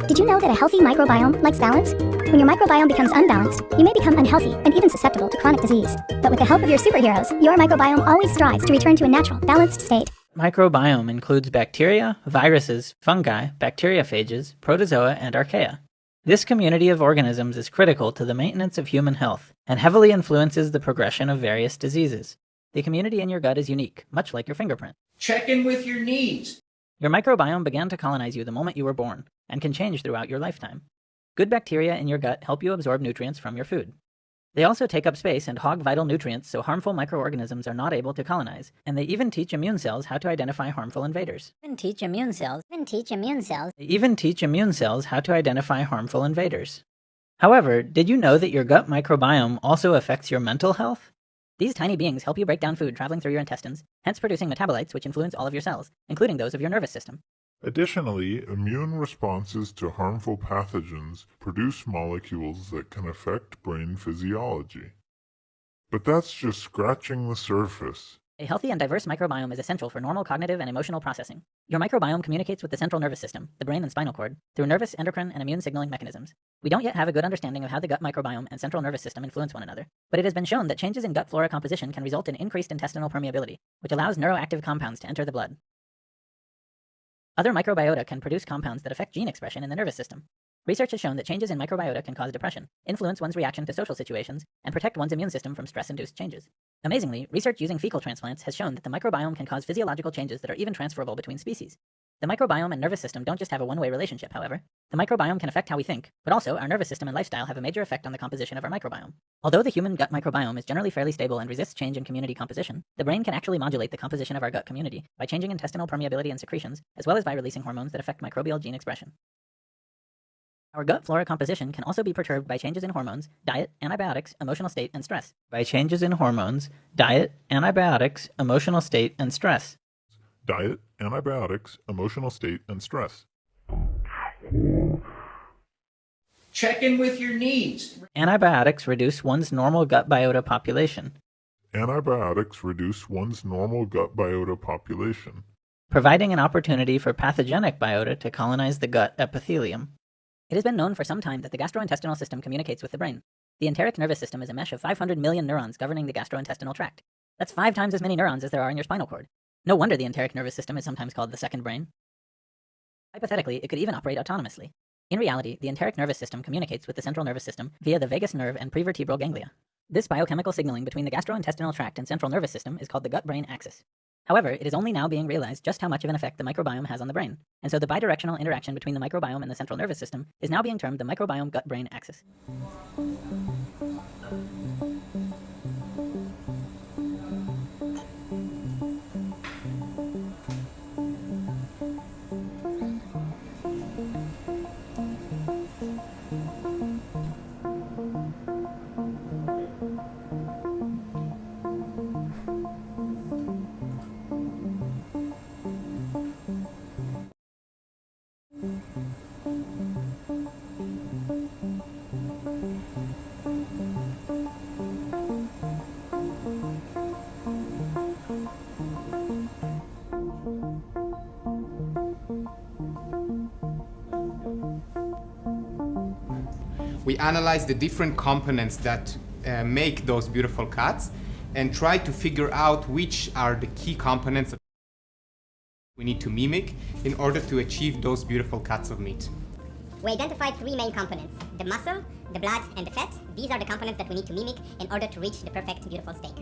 Did you know that a healthy microbiome likes balance? When your microbiome becomes unbalanced, you may become unhealthy and even susceptible to chronic disease. But with the help of your superheroes, your microbiome always strives to return to a natural, balanced state. Microbiome includes bacteria, viruses, fungi, bacteriophages, protozoa, and archaea. This community of organisms is critical to the maintenance of human health and heavily influences the progression of various diseases. The community in your gut is unique, much like your fingerprint. Check in with your needs. Your microbiome began to colonize you the moment you were born and can change throughout your lifetime. Good bacteria in your gut help you absorb nutrients from your food. They also take up space and hog vital nutrients so harmful microorganisms are not able to colonize, and they even teach immune cells how to identify harmful invaders. They even teach immune cells how to identify harmful invaders. However, did you know that your gut microbiome also affects your mental health? These tiny beings help you break down food traveling through your intestines, hence producing metabolites which influence all of your cells, including those of your nervous system. Additionally, immune responses to harmful pathogens produce molecules that can affect brain physiology. But that's just scratching the surface. A healthy and diverse microbiome is essential for normal cognitive and emotional processing. Your microbiome communicates with the central nervous system, the brain and spinal cord, through nervous, endocrine, and immune signaling mechanisms. We don't yet have a good understanding of how the gut microbiome and central nervous system influence one another, but it has been shown that changes in gut flora composition can result in increased intestinal permeability, which allows neuroactive compounds to enter the blood. Other microbiota can produce compounds that affect gene expression in the nervous system. Research has shown that changes in microbiota can cause depression, influence one's reaction to social situations, and protect one's immune system from stress-induced changes. Amazingly, research using fecal transplants has shown that the microbiome can cause physiological changes that are even transferable between species. The microbiome and nervous system don't just have a one-way relationship, however. The microbiome can affect how we think, but also our nervous system and lifestyle have a major effect on the composition of our microbiome. Although the human gut microbiome is generally fairly stable and resists change in community composition, the brain can actually modulate the composition of our gut community by changing intestinal permeability and secretions, as well as by releasing hormones that affect microbial gene expression. Our gut flora composition can also be perturbed by changes in hormones, diet, antibiotics, emotional state, and stress. Diet, antibiotics, emotional state, and stress. Diet, antibiotics, emotional state, and stress. Check in with your needs. Antibiotics reduce one's normal gut biota population. Providing an opportunity for pathogenic biota to colonize the gut epithelium. It has been known for some time that the gastrointestinal system communicates with the brain. The enteric nervous system is a mesh of 500 million neurons governing the gastrointestinal tract. That's 5 times as many neurons as there are in your spinal cord. No wonder the enteric nervous system is sometimes called the second brain. Hypothetically, it could even operate autonomously. In reality, the enteric nervous system communicates with the central nervous system via the vagus nerve and prevertebral ganglia. This biochemical signaling between the gastrointestinal tract and central nervous system is called the gut-brain axis. However, it is only now being realized just how much of an effect the microbiome has on the brain, and so the bidirectional interaction between the microbiome and the central nervous system is now being termed the microbiome gut-brain axis. We analyze the different components that make those beautiful cuts and try to figure out which are the key components we need to mimic in order to achieve those beautiful cuts of meat. We identified three main components: the muscle, the blood, and the fat. These are the components that we need to mimic in order to reach the perfect, beautiful steak.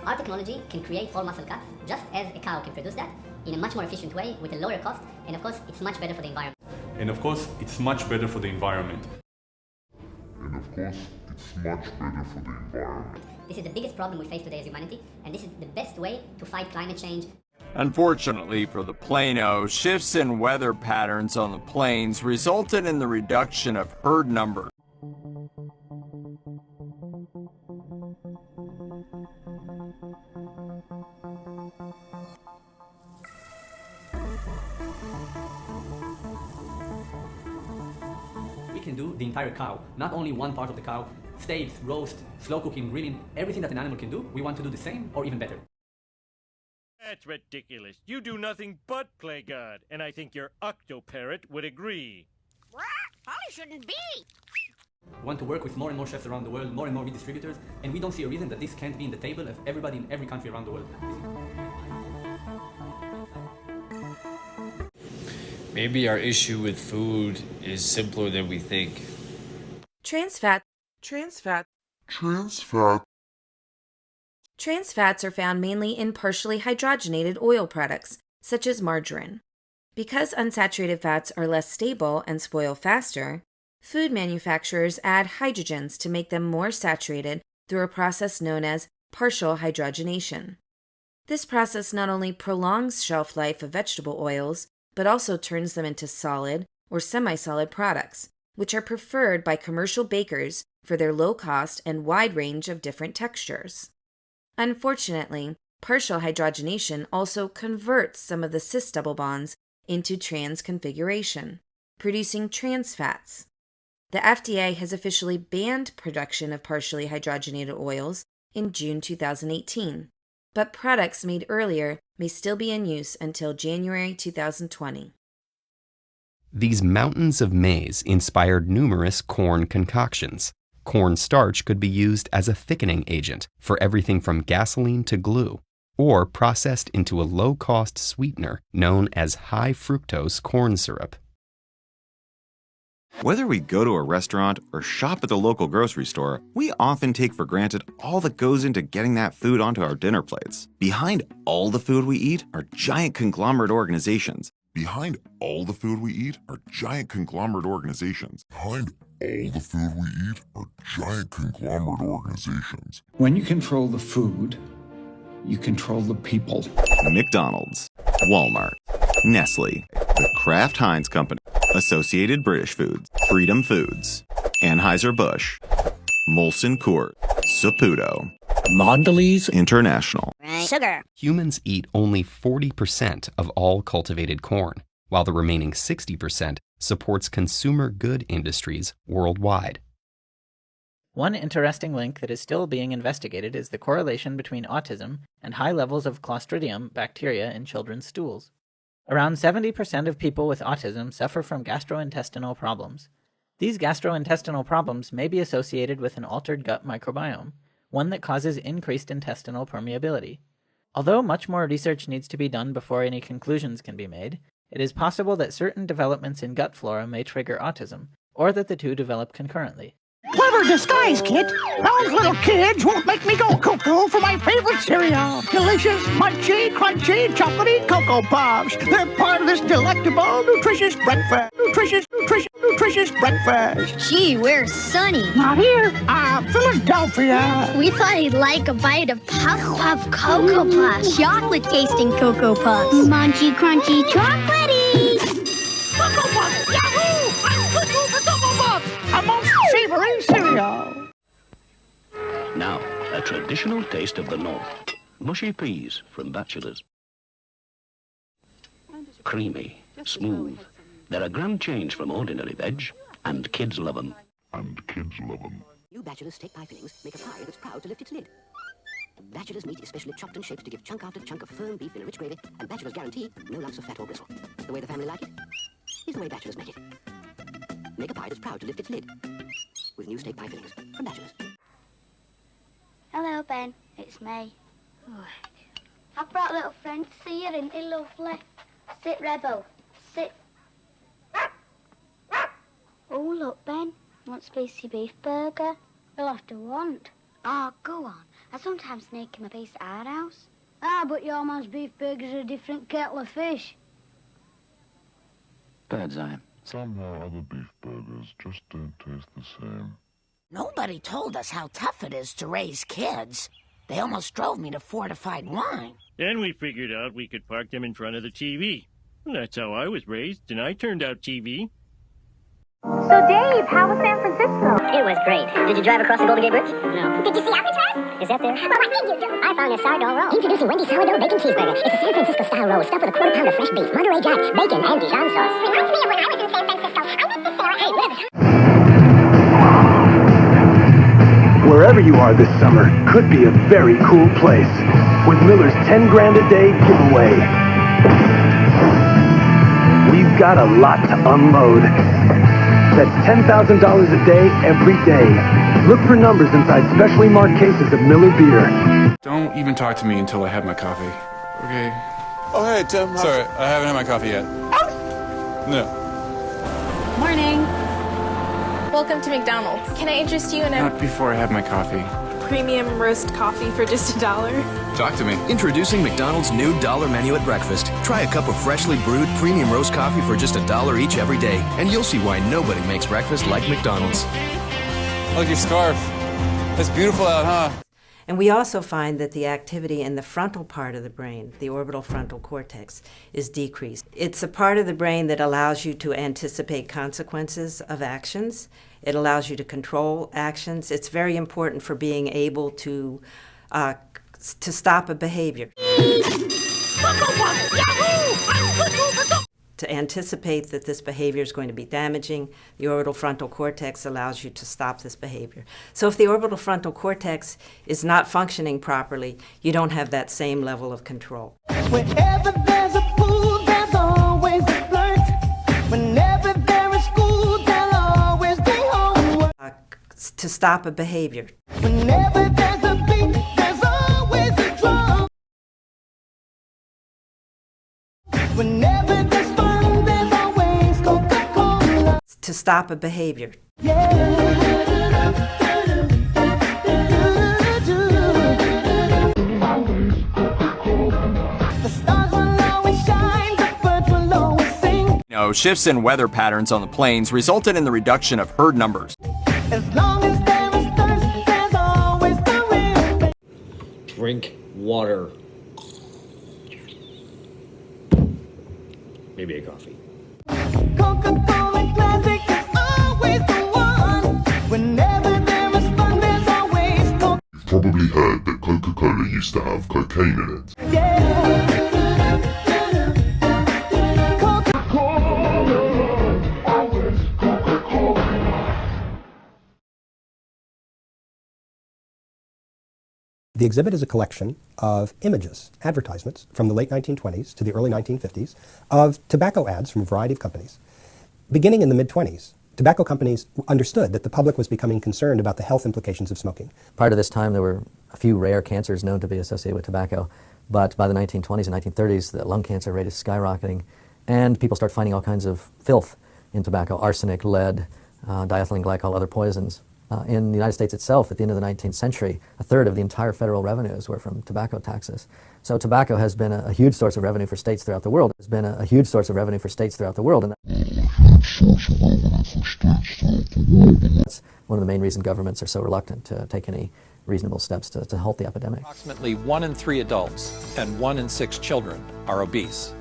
Our technology can create whole muscle cuts just as a cow can produce that in a much more efficient way with a lower cost, and of course it's much better for the environment. And of course it's much better for the environment. This is the biggest problem we face today as humanity, and this is the best way to fight climate change. Unfortunately for the Plano, shifts in weather patterns on the plains resulted in the reduction of herd numbers. We can do the entire cow, not only one part of the cow. Steaks, roast, slow cooking, grilling, everything that an animal can do, we want to do the same or even better. That's ridiculous. You do nothing but play God, and I think your octoparrot would agree. Probably shouldn't be. We want to work with more and more chefs around the world, more and more meat distributors, and we don't see a reason that this can't be in the table of everybody in every country around the world. Maybe our issue with food is simpler than we think. Trans fats are found mainly in partially hydrogenated oil products, such as margarine. Because unsaturated fats are less stable and spoil faster, food manufacturers add hydrogens to make them more saturated through a process known as partial hydrogenation. This process not only prolongs shelf life of vegetable oils, but also turns them into solid or semi-solid products, which are preferred by commercial bakers for their low cost and wide range of different textures. Unfortunately, partial hydrogenation also converts some of the cis double bonds into trans configuration, producing trans fats. The FDA has officially banned production of partially hydrogenated oils in June 2018, but products made earlier may still be in use until January 2020. These mountains of maize inspired numerous corn concoctions. Corn starch could be used as a thickening agent for everything from gasoline to glue, or processed into a low-cost sweetener known as high-fructose corn syrup. Whether we go to a restaurant or shop at the local grocery store, we often take for granted all that goes into getting that food onto our dinner plates. Behind all the food we eat are giant conglomerate organizations. Behind all the food we eat are giant conglomerate organizations. Behind all the food we eat are giant conglomerate organizations. When you control the food, you control the people. McDonald's, Walmart, Nestle, the Kraft Heinz Company, Associated British Foods, Freedom Foods, Anheuser-Busch, Molson Coors, Saputo, Mondelez International, Sugar. Humans eat only 40% of all cultivated corn, while the remaining 60% supports consumer good industries worldwide. One interesting link that is still being investigated is the correlation between autism and high levels of Clostridium bacteria in children's stools. Around 70% of people with autism suffer from gastrointestinal problems. These gastrointestinal problems may be associated with an altered gut microbiome, one that causes increased intestinal permeability. Although much more research needs to be done before any conclusions can be made, it is possible that certain developments in gut flora may trigger autism, or that the two develop concurrently. Clever disguise, kid. Those little kids won't make me go cuckoo for my favorite cereal. Delicious, munchy, crunchy, chocolatey Cocoa Puffs. They're part of this delectable, nutritious breakfast. Nutritious breakfast. Gee, where's Sonny? Not here. Philadelphia. We thought he'd like a bite of Puff Cocoa Puffs. Chocolate-tasting Cocoa Puffs. Munchy, crunchy, chocolatey. Cocoa Puffs. Yahoo! I'm cuckoo for Cocoa Puffs. A most savory cereal. Now, a traditional taste of the North. Mushy peas from Bachelors. Creamy, smooth. They're a grand change from ordinary veg, and kids love them. New Bachelor's steak pie fillings make a pie that's proud to lift its lid. Bachelor's meat is specially chopped and shaped to give chunk after chunk of firm beef in a rich gravy, and Bachelor's guarantee no lumps of fat or gristle. The way the family like it is the way Bachelor's make it. Make a pie that's proud to lift its lid with new steak pie fillings from Bachelor's. Hello, Ben. It's me. I've brought a little friend to see you, isn't he lovely? Sit, Rebel. Sit. Oh, look, Ben. Want spicy beef burger? You'll have to want. Oh, go on. I sometimes sneak him a piece at our house. Ah, but your man's beef burger's a different kettle of fish. Bird's eye. Somehow other beef burgers just don't taste the same. Nobody told us how tough it is to raise kids. They almost drove me to fortified wine. Then we figured out we could park them in front of the TV. That's how I was raised, and I turned out TV. So, Dave, how was San Francisco? It was great. Did you drive across the Golden Gate Bridge? No. Did you see Alcatraz? Is that there? Well, what did you do? I found a sourdough roll. Introducing Wendy's sourdough bacon cheeseburger. It's a San Francisco-style roll stuffed with a quarter pound of fresh beef, Monterey Jack, bacon, and Dijon sauce. Reminds me of when I was in San Francisco. I met the Sarah. Hey, Wherever you are this summer could be a very cool place with Miller's 10 grand a day giveaway. We've got a lot to unload. That's $10,000 a day, every day. Look for numbers inside specially marked cases of Miller beer. Don't even talk to me until I have my coffee. Okay? Oh, hey, Tim. Sorry, I haven't had my coffee yet. No. Morning. Welcome to McDonald's. Can I interest you in a Not before I have my coffee. premium roast coffee for just $1? Talk to me. Introducing McDonald's new $1 menu at breakfast. Try a cup of freshly brewed premium roast coffee for just $1 each every day, and you'll see why nobody makes breakfast like McDonald's. I like your scarf. That's beautiful out, huh? And we also find that the activity in the frontal part of the brain, the orbital frontal cortex, is decreased. It's a part of the brain that allows you to anticipate consequences of actions. It allows you to control actions. It's very important for being able to stop a behavior. To anticipate that this behavior is going to be damaging, the orbital frontal cortex allows you to stop this behavior. So if the orbital frontal cortex is not functioning properly, you don't have that same level of control. Wherever there's a pool, there's always a flirt. Whenever there is school, there'll always be homework. To stop a behavior. Whenever there's a beat, there's always a drum. Whenever there's fun, there's always Coca-Cola. To stop a behavior. Shifts in weather patterns on the plains resulted in the reduction of herd numbers. As long as there is thirst, there's always the rain. Drink water. Maybe a coffee. Coca-Cola Classic is always the one. Whenever there is fun, there's always Coca. probably heard that Coca-Cola used to have cocaine in it. The exhibit is a collection of images, advertisements from the late 1920s to the early 1950s of tobacco ads from a variety of companies. Beginning in the mid-20s, tobacco companies understood that the public was becoming concerned about the health implications of smoking. Prior to this time, there were a few rare cancers known to be associated with tobacco, but by the 1920s and 1930s, the lung cancer rate is skyrocketing, and people start finding all kinds of filth in tobacco: arsenic, lead, diethylene glycol, other poisons. In the United States itself, at the end of the 19th century, a third of the entire federal revenues were from tobacco taxes. So tobacco has been a huge source of revenue for states throughout the world. It's been a huge source of revenue for states throughout the world. And that's one of the main reasons governments are so reluctant to take any reasonable steps to halt the epidemic. Approximately 1 in 3 adults and 1 in 6 children are obese.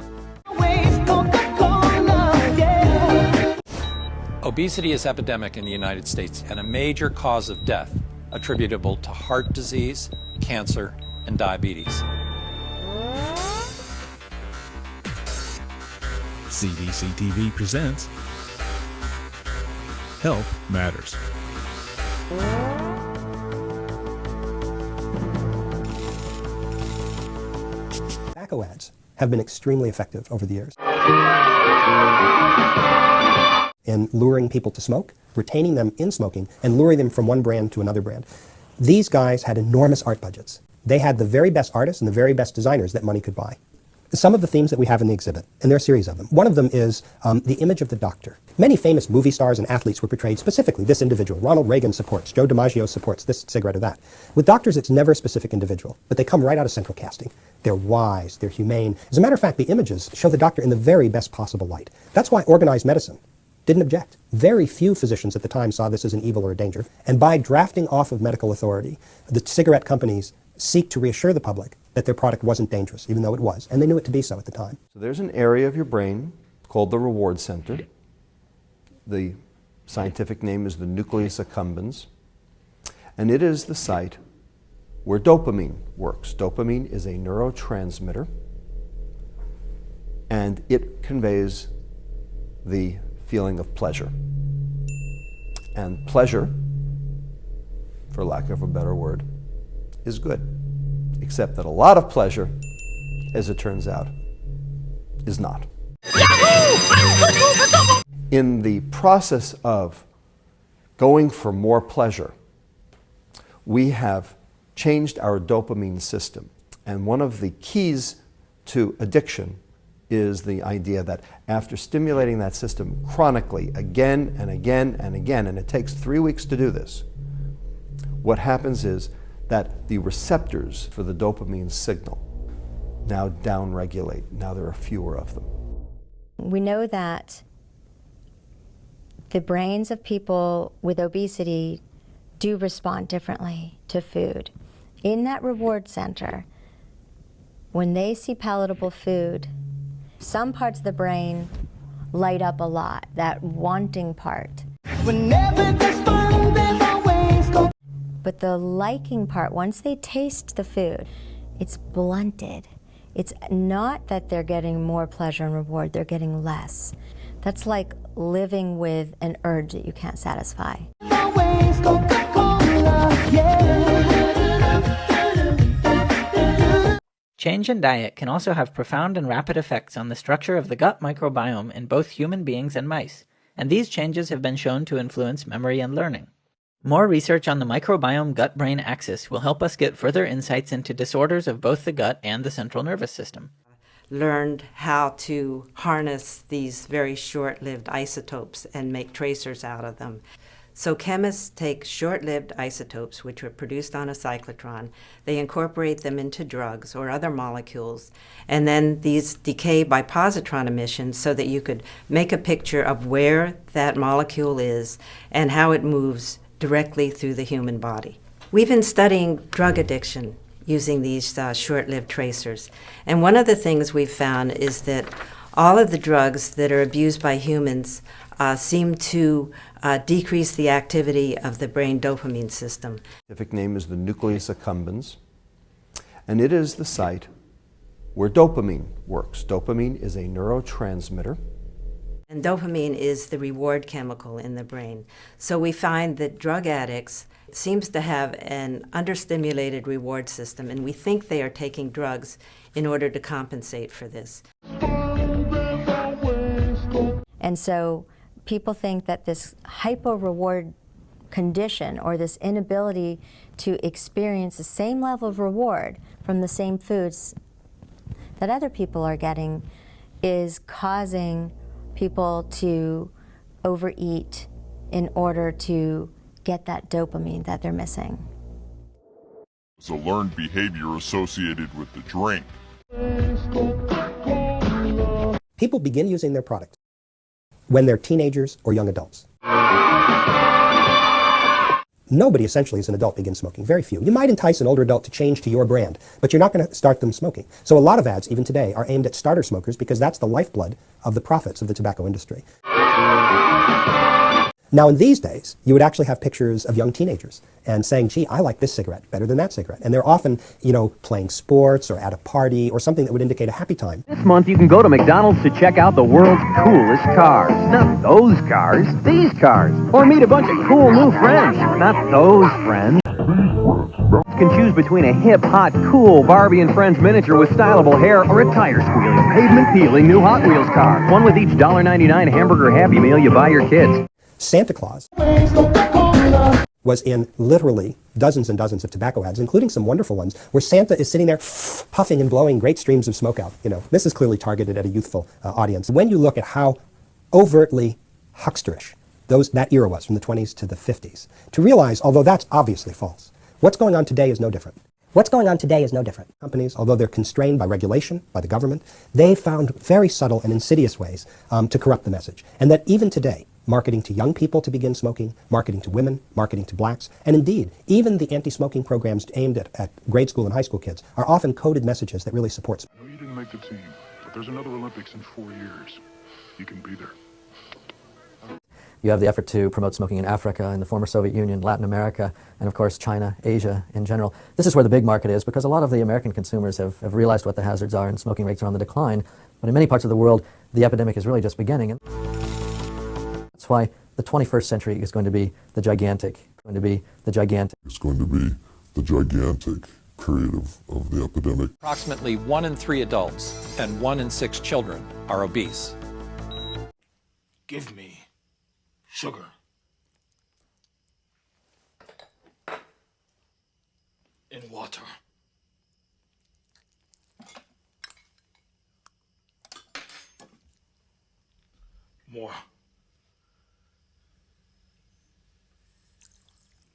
Obesity is epidemic in the United States and a major cause of death attributable to heart disease, cancer, and diabetes. CDC TV presents Health Matters. Tobacco ads have been extremely effective over the years in luring people to smoke, retaining them in smoking, and luring them from one brand to another brand. These guys had enormous art budgets. They had the very best artists and the very best designers that money could buy. Some of the themes that we have in the exhibit, and there are a series of them. One of them is the image of the doctor. Many famous movie stars and athletes were portrayed specifically. This individual, Ronald Reagan supports, Joe DiMaggio supports this cigarette or that. With doctors, it's never a specific individual, but they come right out of central casting. They're wise, they're humane. As a matter of fact, the images show the doctor in the very best possible light. That's why organized medicine didn't object. Very few physicians at the time saw this as an evil or a danger. And by drafting off of medical authority, the cigarette companies seek to reassure the public that their product wasn't dangerous, even though it was. And they knew it to be so at the time. So there's an area of your brain called the reward center. The scientific name is the nucleus accumbens. And it is the site where dopamine works. Dopamine is a neurotransmitter, and it conveys the feeling of pleasure. And pleasure, for lack of a better word, is good. Except that a lot of pleasure, as it turns out, is not. In the process of going for more pleasure, we have changed our dopamine system. And one of the keys to addiction is the idea that after stimulating that system chronically, again and again and again, and it takes 3 weeks to do this, what happens is that the receptors for the dopamine signal now downregulate. Now there are fewer of them. We know that the brains of people with obesity do respond differently to food. In that reward center, when they see palatable food, some parts of the brain light up a lot, that wanting part. But the liking part, once they taste the food, it's blunted. It's not that they're getting more pleasure and reward, they're getting less. That's like living with an urge that you can't satisfy. Change in diet can also have profound and rapid effects on the structure of the gut microbiome in both human beings and mice, and these changes have been shown to influence memory and learning. More research on the microbiome gut-brain axis will help us get further insights into disorders of both the gut and the central nervous system. Learned how to harness these very short-lived isotopes and make tracers out of them. So chemists take short-lived isotopes, which are produced on a cyclotron, they incorporate them into drugs or other molecules, and then these decay by positron emission so that you could make a picture of where that molecule is and how it moves directly through the human body. We've been studying drug addiction using these short-lived tracers, and one of the things we've found is that all of the drugs that are abused by humans seem to decrease the activity of the brain dopamine system. The scientific name is the nucleus accumbens, and it is the site where dopamine works. Dopamine is a neurotransmitter. And dopamine is the reward chemical in the brain. So we find that drug addicts seems to have an understimulated reward system, and we think they are taking drugs in order to compensate for this. And so people think that this hypo-reward condition, or this inability to experience the same level of reward from the same foods that other people are getting, is causing people to overeat in order to get that dopamine that they're missing. It's a learned behavior associated with the drink. People begin using their product when they're teenagers or young adults. Nobody essentially as an adult begins smoking, very few. You might entice an older adult to change to your brand, but you're not going to start them smoking. So a lot of ads, even today, are aimed at starter smokers because that's the lifeblood of the profits of the tobacco industry. Now in these days, you would actually have pictures of young teenagers and saying, gee, I like this cigarette better than that cigarette. And they're often, playing sports or at a party or something that would indicate a happy time. This month you can go to McDonald's to check out the world's coolest cars. Not those cars, these cars. Or meet a bunch of cool new friends. Not those friends. You can choose between a hip, hot, cool Barbie and Friends miniature with stylable hair or a tire-squealing, pavement-peeling new Hot Wheels car. One with each $1.99 hamburger Happy Meal you buy your kids. Santa Claus was in literally dozens and dozens of tobacco ads, including some wonderful ones where Santa is sitting there puffing and blowing great streams of smoke out. This is clearly targeted at a youthful audience. When you look at how overtly hucksterish that era was from the 20s to the 50s, to realize, although that's obviously false, what's going on today is no different. What's going on today is no different. Companies, although they're constrained by regulation, by the government, they found very subtle and insidious ways to corrupt the message. And that even today, marketing to young people to begin smoking, marketing to women, marketing to blacks, and indeed, even the anti-smoking programs aimed at grade school and high school kids are often coded messages that really support smoking. I know you didn't make the team, but there's another Olympics in 4 years. You can be there. You have the effort to promote smoking in Africa, in the former Soviet Union, Latin America, and of course China, Asia in general. This is where the big market is because a lot of the American consumers have realized what the hazards are and smoking rates are on the decline. But in many parts of the world, the epidemic is really just beginning. And that's why the 21st century is going to be the gigantic. It's going to be the gigantic period of the epidemic. Approximately 1 in 3 adults and 1 in 6 children are obese. Give me sugar. In water. More.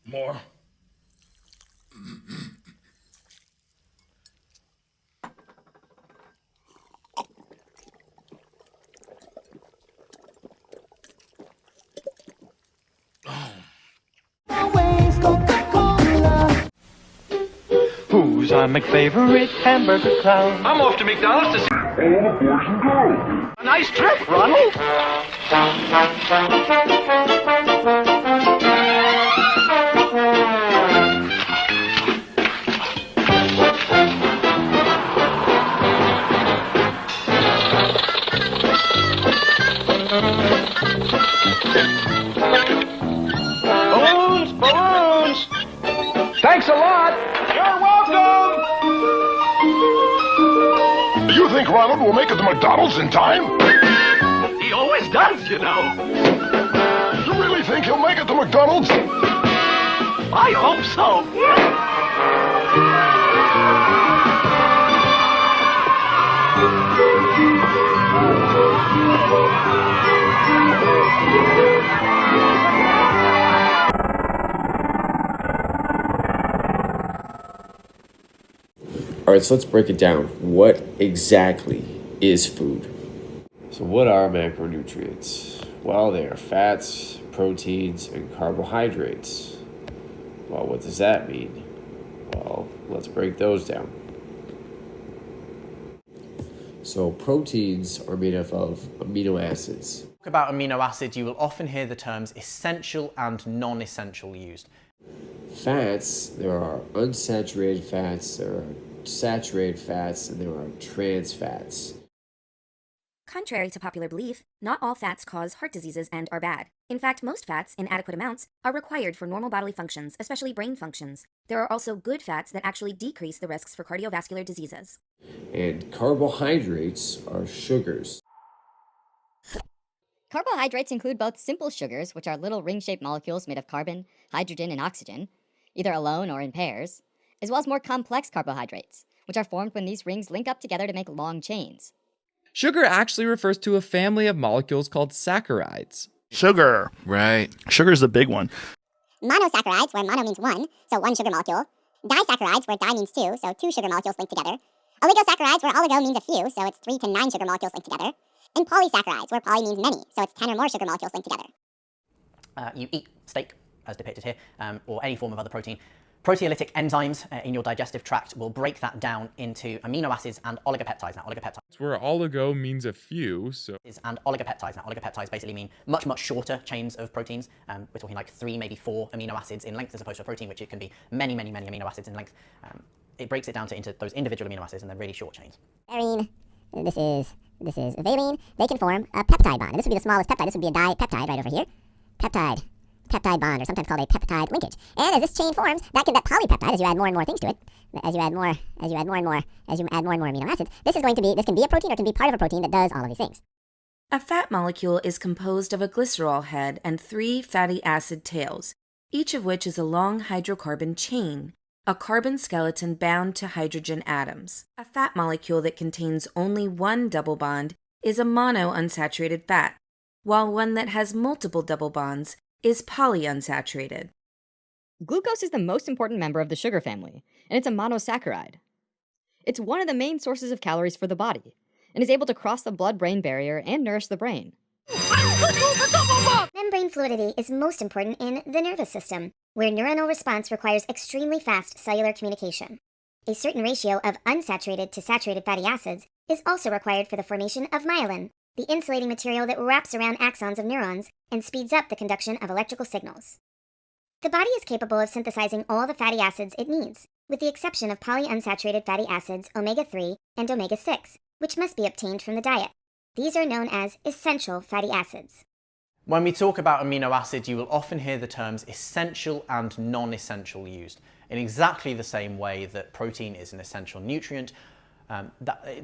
More. Who's our McFavorite hamburger clown? I'm off to McDonald's to see all the boys and girls. A nice trip, Ronald. Balloons! Thanks a lot! You're welcome! You think Ronald will make it to McDonald's in time? He always does, you know. You really think he'll make it to McDonald's? I hope so. All right, so let's break it down. What exactly is food? So what are macronutrients? Well, they are fats, proteins, and carbohydrates. Well, what does that mean? Well, let's break those down. So proteins are made up of amino acids. About amino acids, you will often hear the terms essential and non-essential used. Fats, there are unsaturated fats, there are saturated fats, and there are trans fats. Contrary to popular belief, not all fats cause heart diseases and are bad. In fact, most fats, in adequate amounts, are required for normal bodily functions, especially brain functions. There are also good fats that actually decrease the risks for cardiovascular diseases. And carbohydrates are sugars. Carbohydrates include both simple sugars, which are little ring-shaped molecules made of carbon, hydrogen, and oxygen, either alone or in pairs, as well as more complex carbohydrates, which are formed when these rings link up together to make long chains. Sugar actually refers to a family of molecules called saccharides. Sugar. Right. Sugar's the big one. Monosaccharides, where mono means one, so one sugar molecule. Disaccharides, where di means two, so two sugar molecules linked together. Oligosaccharides, where oligo means a few, so it's 3 to 9 sugar molecules linked together. And polysaccharides, where poly means many, so it's 10 or more sugar molecules linked together. You eat steak, as depicted here, or any form of other protein. Proteolytic enzymes in your digestive tract will break that down into amino acids and oligopeptides. Now, oligopeptides. Where oligo means a few, so. And oligopeptides. Now, oligopeptides basically mean much, much shorter chains of proteins. We're talking like 3, maybe 4 amino acids in length as opposed to a protein, which it can be many, many, many amino acids in length. It breaks it down into those individual amino acids and they're really short chains. Serine, this is valine. They can form a peptide bond. And this would be the smallest peptide. This would be a dipeptide right over here. Peptide bond, or sometimes called a peptide linkage. And as this chain forms, that polypeptide, as you add more and more things to it, as you add more and more amino acids, this can be a protein or it can be part of a protein that does all of these things. A fat molecule is composed of a glycerol head and 3 fatty acid tails, each of which is a long hydrocarbon chain, a carbon skeleton bound to hydrogen atoms. A fat molecule that contains only one double bond is a monounsaturated fat, while one that has multiple double bonds is polyunsaturated. Glucose is the most important member of the sugar family, and it's a monosaccharide. It's one of the main sources of calories for the body, and is able to cross the blood-brain barrier and nourish the brain. Membrane fluidity is most important in the nervous system, where neuronal response requires extremely fast cellular communication. A certain ratio of unsaturated to saturated fatty acids is also required for the formation of myelin, the insulating material that wraps around axons of neurons and speeds up the conduction of electrical signals. The body is capable of synthesizing all the fatty acids it needs, with the exception of polyunsaturated fatty acids omega-3 and omega-6, which must be obtained from the diet. These are known as essential fatty acids. When we talk about amino acids, you will often hear the terms essential and non-essential used in exactly the same way that protein is an essential nutrient.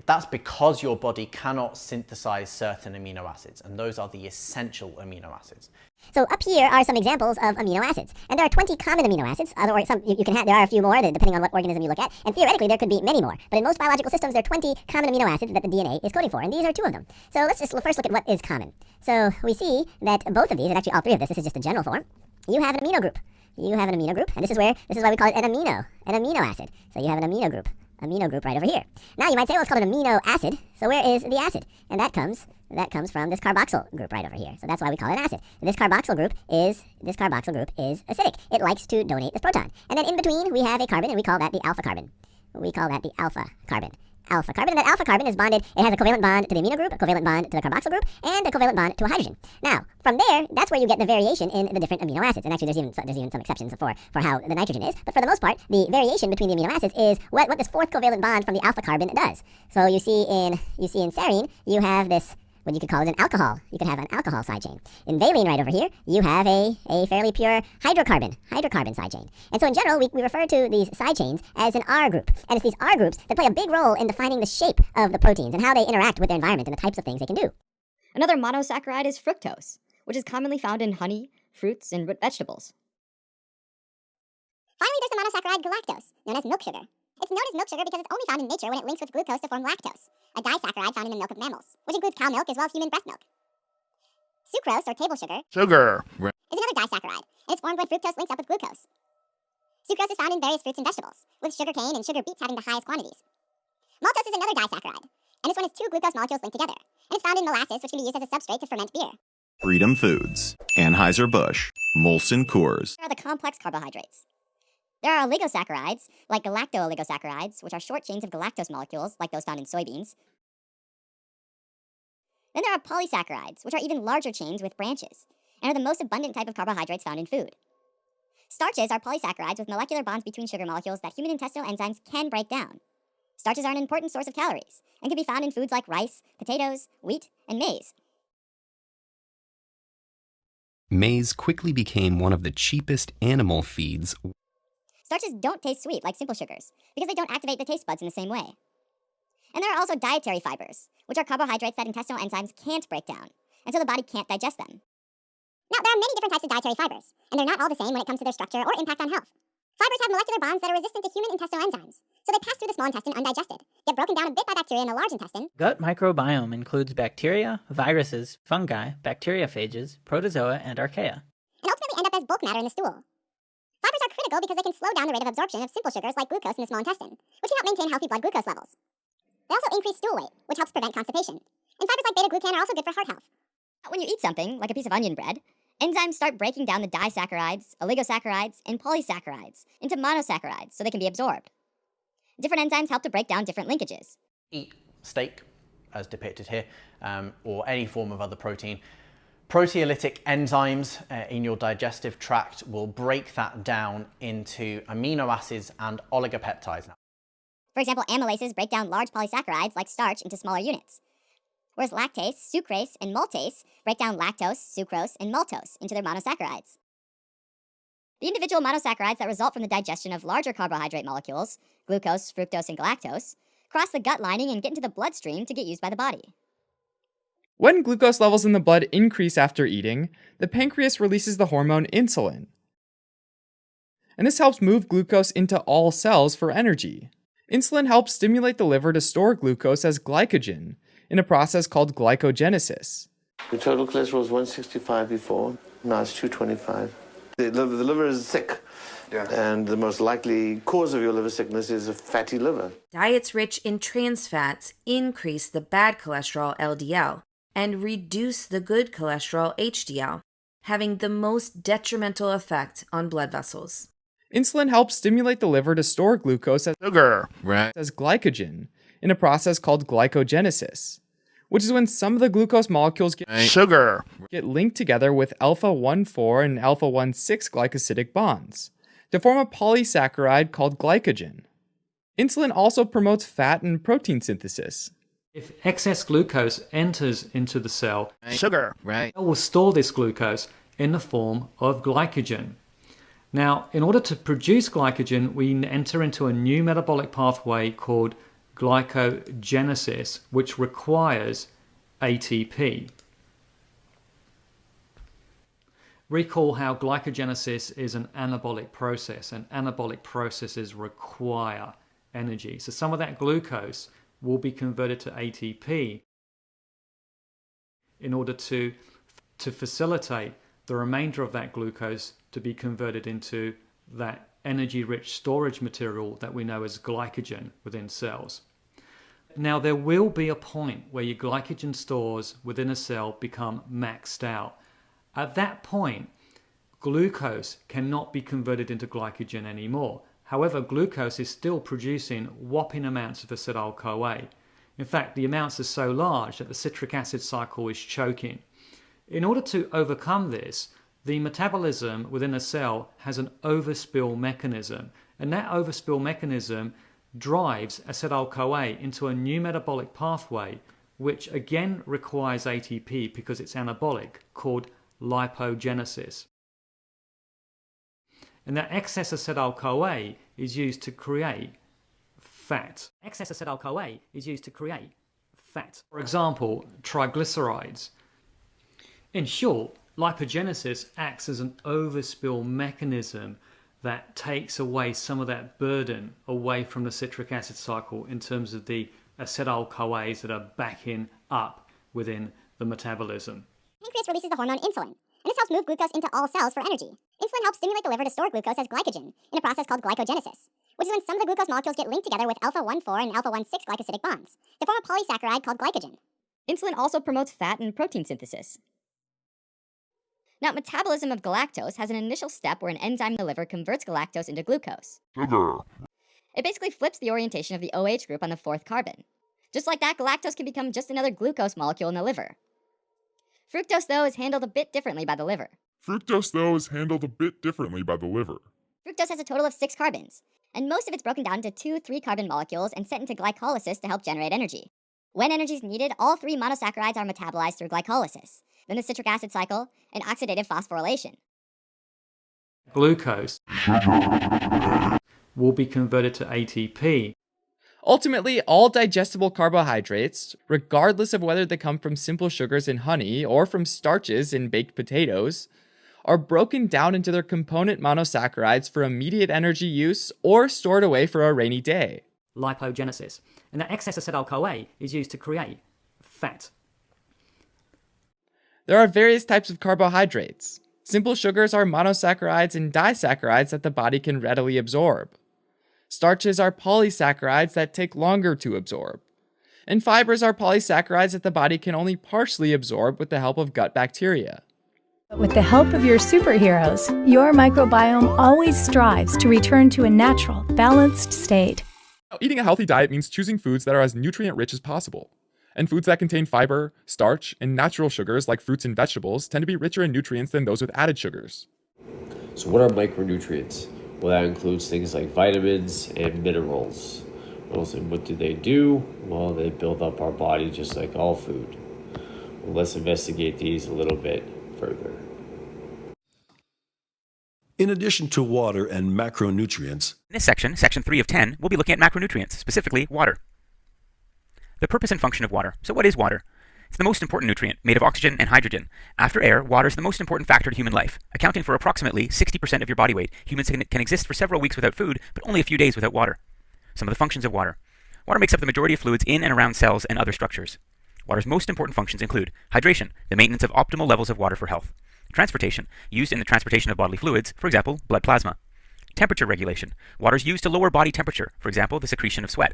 That's because your body cannot synthesize certain amino acids, and those are the essential amino acids. So up here are some examples of amino acids, and there are 20 common amino acids. There are a few more depending on what organism you look at, and theoretically there could be many more. But in most biological systems, there are 20 common amino acids that the DNA is coding for, and these are 2 of them. So let's just first look at what is common. So we see that both of these, and actually all 3 of this is just a general form. You have an amino group. And this is why we call it an amino acid. So you have an amino group right over here. Now you might say, well, it's called an amino acid. So where is the acid? And that comes from this carboxyl group right over here. So that's why we call it an acid. This carboxyl group is acidic. It likes to donate this proton. And then in between we have a carbon, and we call that the alpha carbon. And that alpha carbon is bonded. It has a covalent bond to the amino group, a covalent bond to the carboxyl group, and a covalent bond to a hydrogen. Now, from there, that's where you get the variation in the different amino acids. And actually, there's even some exceptions for how the nitrogen is. But for the most part, the variation between the amino acids is what this 4th covalent bond from the alpha carbon does. So you see in serine, you have this, what you could call it an alcohol. You could have an alcohol side chain. In valine right over here, you have a fairly pure hydrocarbon side chain. And so in general, we refer to these side chains as an R group. And it's these R groups that play a big role in defining the shape of the proteins and how they interact with their environment and the types of things they can do. Another monosaccharide is fructose, which is commonly found in honey, fruits, and root vegetables. Finally, there's the monosaccharide galactose, known as milk sugar. It's known as milk sugar because it's only found in nature when it links with glucose to form lactose, a disaccharide found in the milk of mammals, which includes cow milk as well as human breast milk. Sucrose, or table sugar, is another disaccharide, and it's formed when fructose links up with glucose. Sucrose is found in various fruits and vegetables, with sugar cane and sugar beets having the highest quantities. Maltose is another disaccharide, and this one has 2 glucose molecules linked together, and it's found in molasses, which can be used as a substrate to ferment beer. Freedom Foods, Anheuser-Busch, Molson Coors. Here are the complex carbohydrates. There are oligosaccharides, like galacto-oligosaccharides, which are short chains of galactose molecules, like those found in soybeans. Then there are polysaccharides, which are even larger chains with branches, and are the most abundant type of carbohydrates found in food. Starches are polysaccharides with molecular bonds between sugar molecules that human intestinal enzymes can break down. Starches are an important source of calories, and can be found in foods like rice, potatoes, wheat, and maize. Maize quickly became one of the cheapest animal feeds. Starches don't taste sweet like simple sugars, because they don't activate the taste buds in the same way. And there are also dietary fibers, which are carbohydrates that intestinal enzymes can't break down, and so the body can't digest them. Now, there are many different types of dietary fibers, and they're not all the same when it comes to their structure or impact on health. Fibers have molecular bonds that are resistant to human intestinal enzymes, so they pass through the small intestine undigested, get broken down a bit by bacteria in the large intestine. Gut microbiome includes bacteria, viruses, fungi, bacteriophages, protozoa, and archaea. And ultimately end up as bulk matter in the stool. Fibers are critical because they can slow down the rate of absorption of simple sugars like glucose in the small intestine, which can help maintain healthy blood glucose levels. They also increase stool weight, which helps prevent constipation. And fibers like beta-glucan are also good for heart health. When you eat something, like a piece of onion bread, enzymes start breaking down the disaccharides, oligosaccharides, and polysaccharides into monosaccharides so they can be absorbed. Different enzymes help to break down different linkages. Eat steak, as depicted here, or any form of other protein. Proteolytic enzymes in your digestive tract will break that down into amino acids and oligopeptides. For example, amylases break down large polysaccharides like starch into smaller units, whereas lactase, sucrase, and maltase break down lactose, sucrose, and maltose into their monosaccharides. The individual monosaccharides that result from the digestion of larger carbohydrate molecules, glucose, fructose, and galactose, cross the gut lining and get into the bloodstream to get used by the body. When glucose levels in the blood increase after eating, the pancreas releases the hormone insulin. And this helps move glucose into all cells for energy. Insulin helps stimulate the liver to store glucose as glycogen in a process called glycogenesis. The total cholesterol was 165 before, now it's 225. The liver is sick, and the most likely cause of your liver sickness is a fatty liver. Diets rich in trans fats increase the bad cholesterol LDL and reduce the good cholesterol HDL, having the most detrimental effect on blood vessels. Insulin helps stimulate the liver to store glucose as sugar, as glycogen, in a process called glycogenesis, which is when some of the glucose molecules get linked together with alpha-1,4 and alpha-1,6 glycosidic bonds to form a polysaccharide called glycogen. Insulin also promotes fat and protein synthesis. If excess glucose enters into the cell, it will store this glucose in the form of glycogen. Now, in order to produce glycogen, we enter into a new metabolic pathway called glycogenesis, which requires ATP. Recall how glycogenesis is an anabolic process, and anabolic processes require energy. So some of that glucose will be converted to ATP in order to facilitate the remainder of that glucose to be converted into that energy-rich storage material that we know as glycogen within cells. Now, there will be a point where your glycogen stores within a cell become maxed out. At that point, glucose cannot be converted into glycogen anymore. However, glucose is still producing whopping amounts of acetyl-CoA. In fact, the amounts are so large that the citric acid cycle is choking. In order to overcome this, the metabolism within a cell has an overspill mechanism, and that overspill mechanism drives acetyl-CoA into a new metabolic pathway, which again requires ATP because it's anabolic, called lipogenesis. And that excess acetyl-CoA is used to create fat. Excess acetyl-CoA is used to create fat. For example, triglycerides. In short, lipogenesis acts as an overspill mechanism that takes away some of that burden away from the citric acid cycle in terms of the acetyl-CoAs that are backing up within the metabolism. Pancreas releases the hormone insulin, and this helps move glucose into all cells for energy. Insulin helps stimulate the liver to store glucose as glycogen in a process called glycogenesis, which is when some of the glucose molecules get linked together with alpha-1,4 and alpha-1,6 glycosidic bonds to form a polysaccharide called glycogen. Insulin also promotes fat and protein synthesis. Now, metabolism of galactose has an initial step where an enzyme in the liver converts galactose into glucose. It basically flips the orientation of the OH group on the fourth carbon. Just like that, galactose can become just another glucose molecule in the liver. Fructose, though, is handled a bit differently by the liver. Fructose, though, is handled a bit differently by the liver. Fructose has a total of 6 carbons, and most of it's broken down into 2 3-carbon molecules and sent into glycolysis to help generate energy. When energy is needed, all 3 monosaccharides are metabolized through glycolysis, then the citric acid cycle, and oxidative phosphorylation. Glucose will be converted to ATP. Ultimately, all digestible carbohydrates, regardless of whether they come from simple sugars in honey or from starches in baked potatoes, are broken down into their component monosaccharides for immediate energy use or stored away for a rainy day. Lipogenesis. And that excess acetyl-CoA is used to create fat. There are various types of carbohydrates. Simple sugars are monosaccharides and disaccharides that the body can readily absorb. Starches are polysaccharides that take longer to absorb. And fibers are polysaccharides that the body can only partially absorb with the help of gut bacteria. With the help of your superheroes, your microbiome always strives to return to a natural, balanced state. Eating a healthy diet means choosing foods that are as nutrient-rich as possible. And foods that contain fiber, starch, and natural sugars like fruits and vegetables tend to be richer in nutrients than those with added sugars. So what are micronutrients? Well, that includes things like vitamins and minerals. Well, so what do? Well, they build up our body just like all food. Well, let's investigate these a little bit further. In addition to water and macronutrients, in this section, section 3 of 10, we'll be looking at macronutrients, specifically water. The purpose and function of water. So what is water? It's the most important nutrient, made of oxygen and hydrogen. After air, water is the most important factor to human life. Accounting for approximately 60% of your body weight, humans can exist for several weeks without food, but only a few days without water. Some of the functions of water. Water makes up the majority of fluids in and around cells and other structures. Water's most important functions include hydration, the maintenance of optimal levels of water for health. Transportation, used in the transportation of bodily fluids, for example, blood plasma. Temperature regulation, water is used to lower body temperature, for example, the secretion of sweat.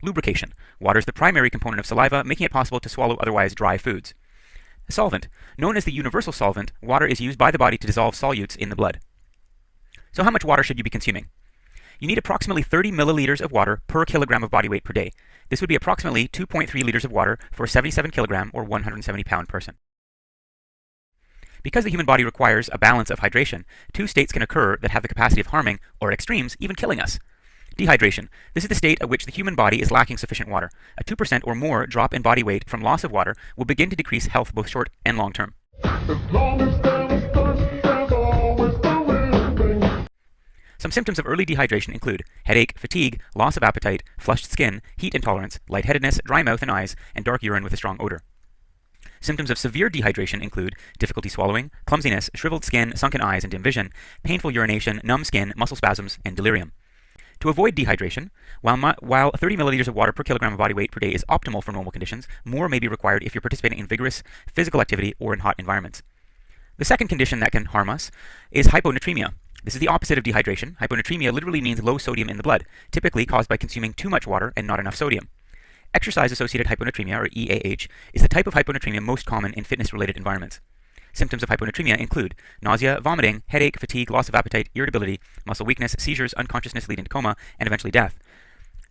Lubrication, water is the primary component of saliva, making it possible to swallow otherwise dry foods. A solvent, known as the universal solvent, water is used by the body to dissolve solutes in the blood. So how much water should you be consuming? You need approximately 30 milliliters of water per kilogram of body weight per day. This would be approximately 2.3 liters of water for a 77 kilogram or 170 pound person. Because the human body requires a balance of hydration, 2 states can occur that have the capacity of harming, or at extremes, even killing us. Dehydration. This is the state at which the human body is lacking sufficient water. A 2% or more drop in body weight from loss of water will begin to decrease health both short and long term. Some symptoms of early dehydration include headache, fatigue, loss of appetite, flushed skin, heat intolerance, lightheadedness, dry mouth and eyes, and dark urine with a strong odor. Symptoms of severe dehydration include difficulty swallowing, clumsiness, shriveled skin, sunken eyes and dim vision, painful urination, numb skin, muscle spasms, and delirium. To avoid dehydration, while 30 milliliters of water per kilogram of body weight per day is optimal for normal conditions, more may be required if you're participating in vigorous physical activity or in hot environments. The second condition that can harm us is hyponatremia. This is the opposite of dehydration. Hyponatremia literally means low sodium in the blood, typically caused by consuming too much water and not enough sodium. Exercise-associated hyponatremia, or EAH, is the type of hyponatremia most common in fitness-related environments. Symptoms of hyponatremia include nausea, vomiting, headache, fatigue, loss of appetite, irritability, muscle weakness, seizures, unconsciousness leading to coma, and eventually death.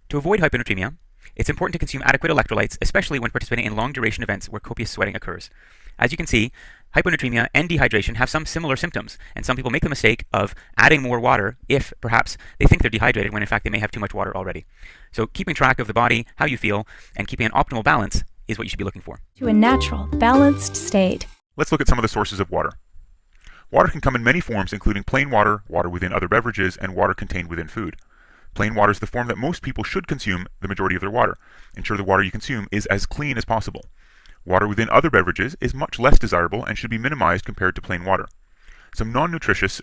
To avoid hyponatremia, it's important to consume adequate electrolytes, especially when participating in long-duration events where copious sweating occurs. As you can see, hyponatremia and dehydration have some similar symptoms, and some people make the mistake of adding more water if perhaps they think they're dehydrated when in fact they may have too much water already. So keeping track of the body, how you feel, and keeping an optimal balance is what you should be looking for. To a natural, balanced state. Let's look at some of the sources of water. Water can come in many forms, including plain water, water within other beverages, and water contained within food. Plain water is the form that most people should consume the majority of their water. Ensure the water you consume is as clean as possible. Water within other beverages is much less desirable and should be minimized compared to plain water. Some non-nutritious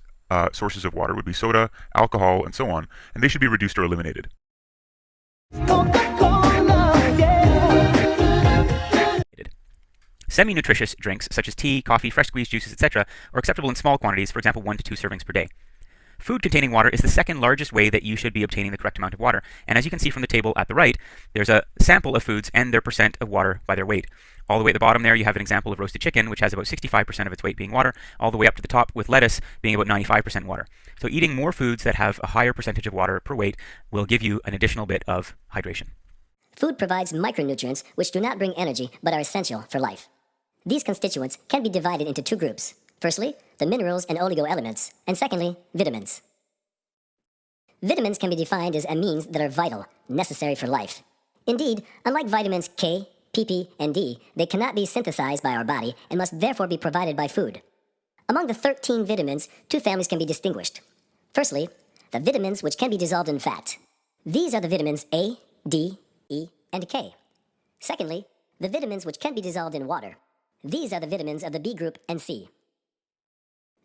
sources of water would be soda, alcohol, and so on, and they should be reduced or eliminated. Semi-nutritious drinks such as tea, coffee, fresh squeezed juices, etc. are acceptable in small quantities, for example 1 to 2 servings per day. Food containing water is the second largest way that you should be obtaining the correct amount of water. And as you can see from the table at the right, there's a sample of foods and their percent of water by their weight. All the way at the bottom there, you have an example of roasted chicken, which has about 65% of its weight being water, all the way up to the top with lettuce being about 95% water. So eating more foods that have a higher percentage of water per weight will give you an additional bit of hydration. Food provides micronutrients which do not bring energy but are essential for life. These constituents can be divided into two groups. Firstly, the minerals and oligoelements, and secondly, vitamins. Vitamins can be defined as amines that are vital, necessary for life. Indeed, unlike vitamins K, PP, and D, they cannot be synthesized by our body and must therefore be provided by food. Among the 13 vitamins, two families can be distinguished. Firstly, the vitamins which can be dissolved in fat. These are the vitamins A, D, E, and K. Secondly, the vitamins which can be dissolved in water. These are the vitamins of the B group and C.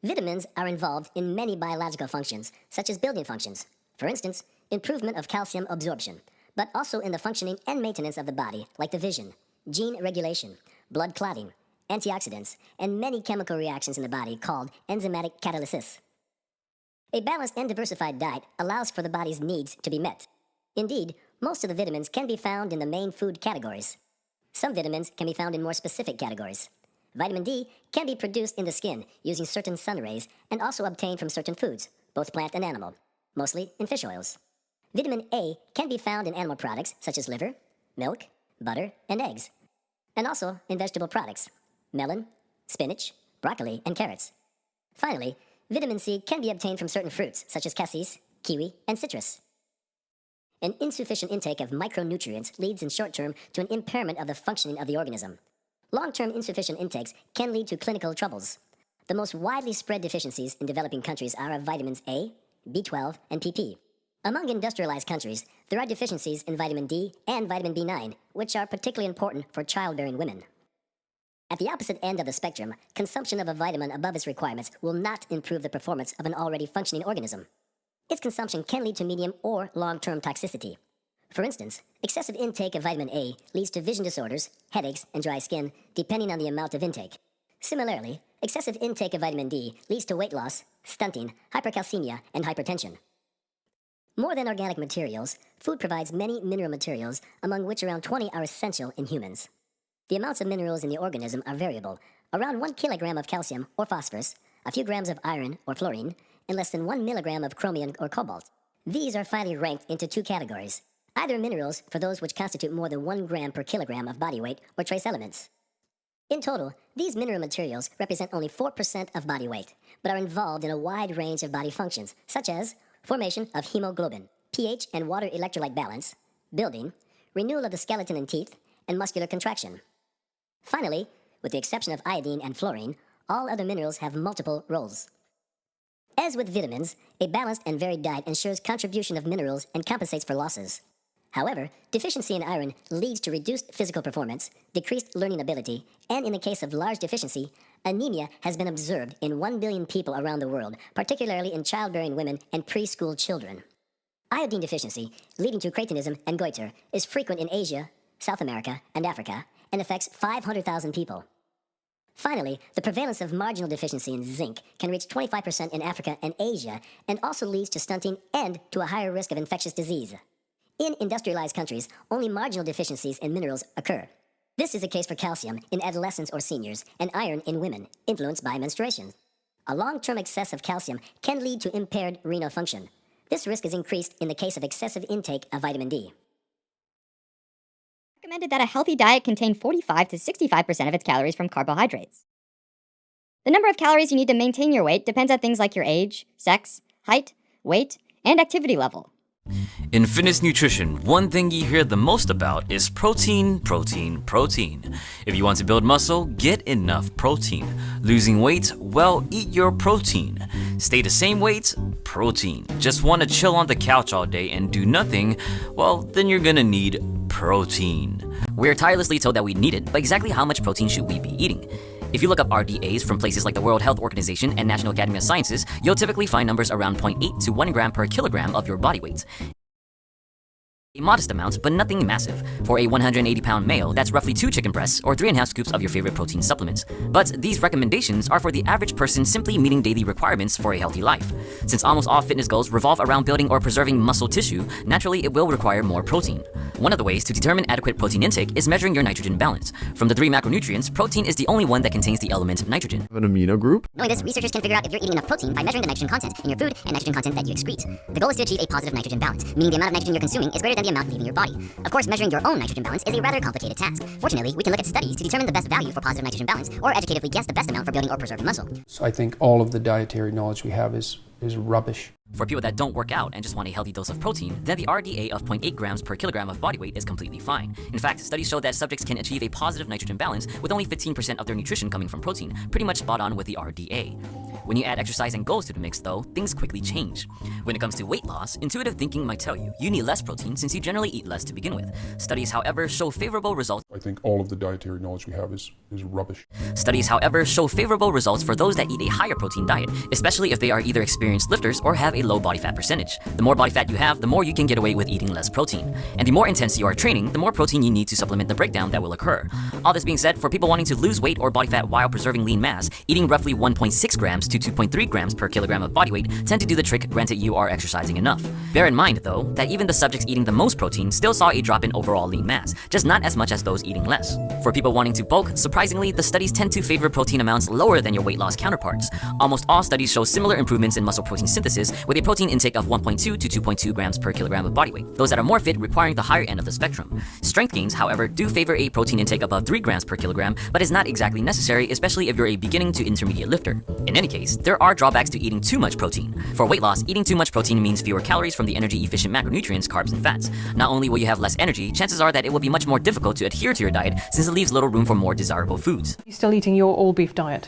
Vitamins are involved in many biological functions, such as building functions. For instance, improvement of calcium absorption, but also in the functioning and maintenance of the body, like the vision, gene regulation, blood clotting, antioxidants, and many chemical reactions in the body called enzymatic catalysis. A balanced and diversified diet allows for the body's needs to be met. Indeed, most of the vitamins can be found in the main food categories. Some vitamins can be found in more specific categories. Vitamin D can be produced in the skin using certain sun rays and also obtained from certain foods, both plant and animal, mostly in fish oils. Vitamin A can be found in animal products such as liver, milk, butter, and eggs, and also in vegetable products, melon, spinach, broccoli, and carrots. Finally, vitamin C can be obtained from certain fruits such as cassis, kiwi, and citrus. An insufficient intake of micronutrients leads in short term to an impairment of the functioning of the organism. Long-term insufficient intakes can lead to clinical troubles. The most widely spread deficiencies in developing countries are of vitamins A, B12, and PP. Among industrialized countries, there are deficiencies in vitamin D and vitamin B9, which are particularly important for childbearing women. At the opposite end of the spectrum, consumption of a vitamin above its requirements will not improve the performance of an already functioning organism. Its consumption can lead to medium or long-term toxicity. For instance, excessive intake of vitamin A leads to vision disorders, headaches, and dry skin, depending on the amount of intake. Similarly, excessive intake of vitamin D leads to weight loss, stunting, hypercalcemia, and hypertension. More than organic materials, food provides many mineral materials, among which around 20 are essential in humans. The amounts of minerals in the organism are variable, around 1 kilogram of calcium or phosphorus, a few grams of iron or fluorine, and less than 1 milligram of chromium or cobalt. These are finally ranked into two categories. Either minerals for those which constitute more than 1 gram per kilogram of body weight, or trace elements. In total, these mineral materials represent only 4% of body weight, but are involved in a wide range of body functions, such as formation of hemoglobin, pH and water electrolyte balance, building, renewal of the skeleton and teeth, and muscular contraction. Finally, with the exception of iodine and fluorine, all other minerals have multiple roles. As with vitamins, a balanced and varied diet ensures contribution of minerals and compensates for losses. However, deficiency in iron leads to reduced physical performance, decreased learning ability, and in the case of large deficiency, anemia has been observed in 1 billion people around the world, particularly in childbearing women and preschool children. Iodine deficiency, leading to cretinism and goiter, is frequent in Asia, South America, and Africa, and affects 500,000 people. Finally, the prevalence of marginal deficiency in zinc can reach 25% in Africa and Asia, and also leads to stunting and to a higher risk of infectious disease. In industrialized countries, only marginal deficiencies in minerals occur. This is the case for calcium in adolescents or seniors, and iron in women, influenced by menstruation. A long-term excess of calcium can lead to impaired renal function. This risk is increased in the case of excessive intake of vitamin D. Recommended that a healthy diet contain 45 to 65% of its calories from carbohydrates. The number of calories you need to maintain your weight depends on things like your age, sex, height, weight, and activity level. In fitness nutrition, one thing you hear the most about is protein, protein, protein. If you want to build muscle, get enough protein. Losing weight? Well, eat your protein. Stay the same weight? Protein. Just want to chill on the couch all day and do nothing? Well, then you're gonna need protein. We're tirelessly told that we need it, but exactly how much protein should we be eating? If you look up RDAs from places like the World Health Organization and National Academy of Sciences, you'll typically find numbers around 0.8 to 1 gram per kilogram of your body weight. A modest amount, but nothing massive. For a 180-pound male, that's roughly 2 chicken breasts or 3.5 scoops of your favorite protein supplement. But these recommendations are for the average person simply meeting daily requirements for a healthy life. Since almost all fitness goals revolve around building or preserving muscle tissue, naturally it will require more protein. One of the ways to determine adequate protein intake is measuring your nitrogen balance. From the 3 macronutrients, protein is the only one that contains the element nitrogen. An amino group? Knowing this, researchers can figure out if you're eating enough protein by measuring the nitrogen content in your food and nitrogen content that you excrete. The goal is to achieve a positive nitrogen balance, meaning the amount of nitrogen you're consuming is greater than the amount leaving your body. Of course, measuring your own nitrogen balance is a rather complicated task. Fortunately, we can look at studies to determine the best value for positive nitrogen balance, or educatively guess the best amount for building or preserving muscle. So I think all of the dietary knowledge we have is rubbish. For people that don't work out and just want a healthy dose of protein, then the RDA of 0.8 grams per kilogram of body weight is completely fine. In fact, studies show that subjects can achieve a positive nitrogen balance with only 15% of their nutrition coming from protein, pretty much spot on with the RDA. When you add exercise and goals to the mix though, things quickly change. When it comes to weight loss, intuitive thinking might tell you need less protein since you generally eat less to begin with. Studies, however, show favorable results. I think all of the dietary knowledge we have is rubbish. Studies, however, show favorable results for those that eat a higher protein diet, especially if they are either experienced lifters or have a low body fat percentage. The more body fat you have, the more you can get away with eating less protein. And the more intense you are training, the more protein you need to supplement the breakdown that will occur. All this being said, for people wanting to lose weight or body fat while preserving lean mass, eating roughly 1.6 grams to 2.3 grams per kilogram of body weight tend to do the trick, granted you are exercising enough. Bear in mind, though, that even the subjects eating the most protein still saw a drop in overall lean mass, just not as much as those eating less. For people wanting to bulk, surprisingly, the studies tend to favor protein amounts lower than your weight loss counterparts. Almost all studies show similar improvements in muscle protein synthesis with a protein intake of 1.2 to 2.2 grams per kilogram of body weight, those that are more fit requiring the higher end of the spectrum. Strength gains, however, do favor a protein intake above 3 grams per kilogram, but is not exactly necessary, especially if you're a beginning to intermediate lifter. In any case, there are drawbacks to eating too much protein. For weight loss, eating too much protein means fewer calories from the energy-efficient macronutrients, carbs, and fats. Not only will you have less energy, chances are that it will be much more difficult to adhere to your diet since it leaves little room for more desirable foods. You're still eating your all-beef diet?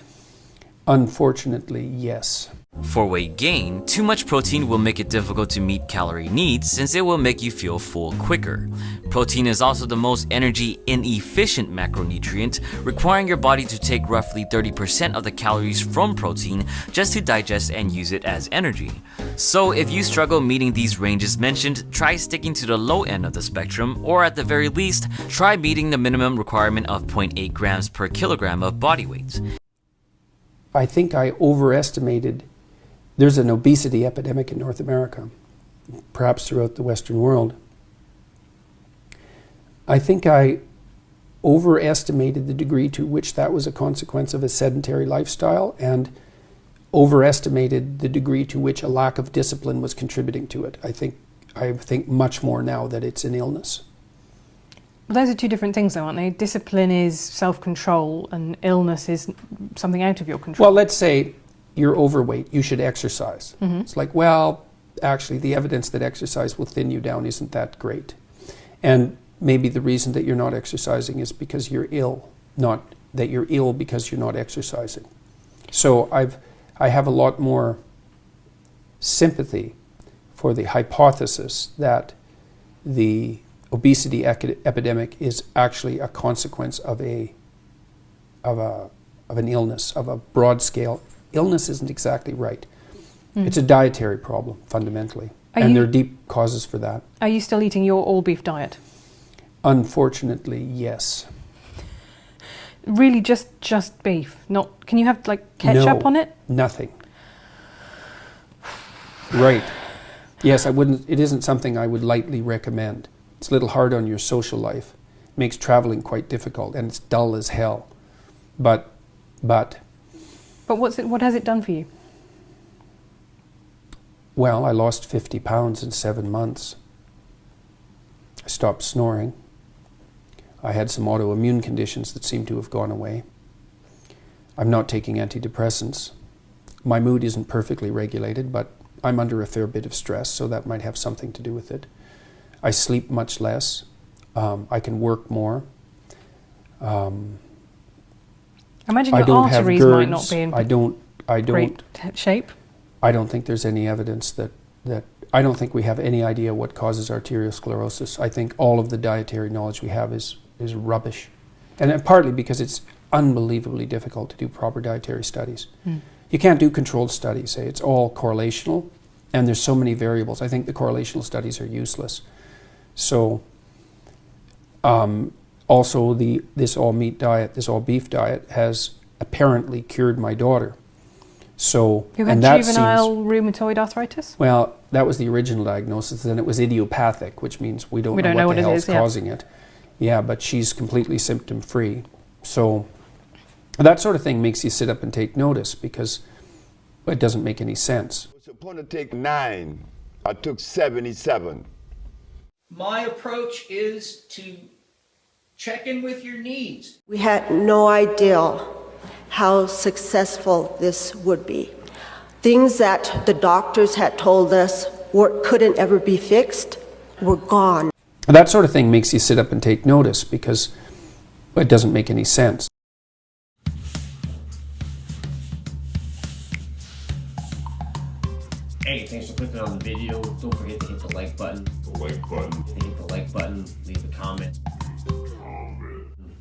Unfortunately, yes. For weight gain, too much protein will make it difficult to meet calorie needs since it will make you feel full quicker. Protein is also the most energy inefficient macronutrient, requiring your body to take roughly 30% of the calories from protein just to digest and use it as energy. So if you struggle meeting these ranges mentioned, try sticking to the low end of the spectrum, or at the very least, try meeting the minimum requirement of 0.8 grams per kilogram of body weight. I think I overestimated. There's an obesity epidemic in North America, perhaps throughout the Western world. I think I overestimated the degree to which that was a consequence of a sedentary lifestyle, and overestimated the degree to which a lack of discipline was contributing to it. I think much more now that it's an illness. Well, those are two different things though, aren't they? Discipline is self-control and illness is something out of your control. Well, let's say you're overweight, you should exercise. Mm-hmm. It's like, well, actually the evidence that exercise will thin you down isn't that great. And maybe the reason that you're not exercising is because you're ill, not that you're ill because you're not exercising. So I have a lot more sympathy for the hypothesis that the obesity epidemic is actually a consequence of an illness, of a broad scale. Illness isn't exactly right. It's a dietary problem, fundamentally. And there are deep causes for that. Are you still eating your all-beef diet? Unfortunately, yes. Really just beef? Not? Can you have like ketchup on it? Nothing. Right. Yes, I wouldn't. It isn't something I would lightly recommend. It's a little hard on your social life. It makes traveling quite difficult, and it's dull as hell. But what has it done for you? Well, I lost 50 pounds in 7 months. I stopped snoring. I had some autoimmune conditions that seem to have gone away. I'm not taking antidepressants. My mood isn't perfectly regulated, but I'm under a fair bit of stress, so that might have something to do with it. I sleep much less. I can work more. I imagine your arteries might not be in great shape. I don't think there's any evidence that I don't think we have any idea what causes arteriosclerosis. I think all of the dietary knowledge we have is rubbish. And partly because it's unbelievably difficult to do proper dietary studies. You can't do controlled studies. It's all correlational, and there's so many variables. I think the correlational studies are useless. So also this all meat diet, this all beef diet has apparently cured my daughter. So, who had juvenile rheumatoid arthritis? Well, that was the original diagnosis. Then it was idiopathic, which means we don't know what the hell's causing it. Yeah, but she's completely symptom-free. So that sort of thing makes you sit up and take notice because it doesn't make any sense. I was supposed to take 9. I took 77. My approach is to check in with your needs. We had no idea how successful this would be. Things that the doctors had told us couldn't ever be fixed were gone. That sort of thing makes you sit up and take notice because it doesn't make any sense. Hey, thanks for clicking on the video. Don't forget to hit the like button. Hit the like button. Leave a comment.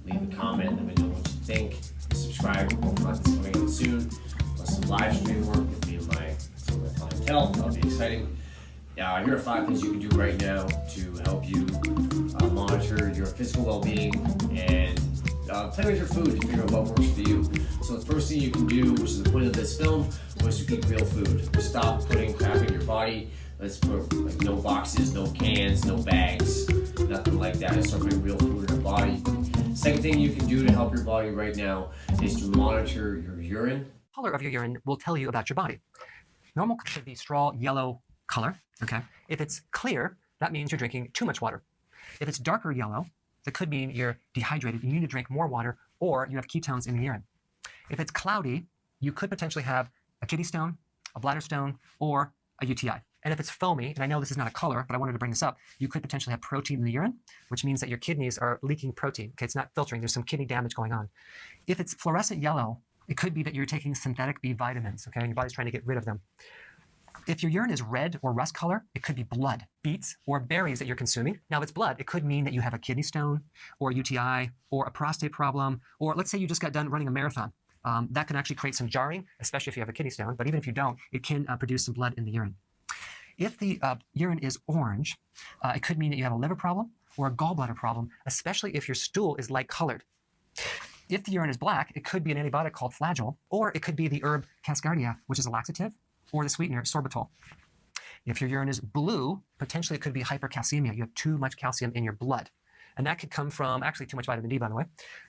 Leave a comment. Let me know what you think. Subscribe. Content's coming out soon. Plus some live stream work with me and some of my clientele. That'll be exciting. Here are 5 things you can do right now to help you monitor your physical well-being and play with your food to figure out what works for you. So the first thing you can do, which is the point of this film, was to eat real food. Stop putting crap in your body. Let's put no boxes, no cans, no bags, nothing like that. Start putting real food in your body. Second thing you can do to help your body right now is to monitor your urine. The color of your urine will tell you about your body. Normal should be straw yellow color. Okay. If it's clear, that means you're drinking too much water. If it's darker yellow, that could mean you're dehydrated. You need to drink more water, or you have ketones in the urine. If it's cloudy, you could potentially have a kidney stone, a bladder stone, or a UTI. And if it's foamy, and I know this is not a color, but I wanted to bring this up, you could potentially have protein in the urine, which means that your kidneys are leaking protein. Okay, it's not filtering. There's some kidney damage going on. If it's fluorescent yellow, it could be that you're taking synthetic B vitamins, okay, and your body's trying to get rid of them. If your urine is red or rust color, it could be blood, beets, or berries that you're consuming. Now, if it's blood, it could mean that you have a kidney stone, or a UTI, or a prostate problem, or let's say you just got done running a marathon. That can actually create some jarring, especially if you have a kidney stone, but even if you don't, it can produce some blood in the urine. If the urine is orange, it could mean that you have a liver problem or a gallbladder problem, especially if your stool is light colored. If the urine is black, it could be an antibiotic called Flagyl, or it could be the herb Cascardia, which is a laxative, or the sweetener sorbitol. If your urine is blue, potentially it could be hypercalcemia. You have too much calcium in your blood. And that could come from actually too much vitamin D, by the way.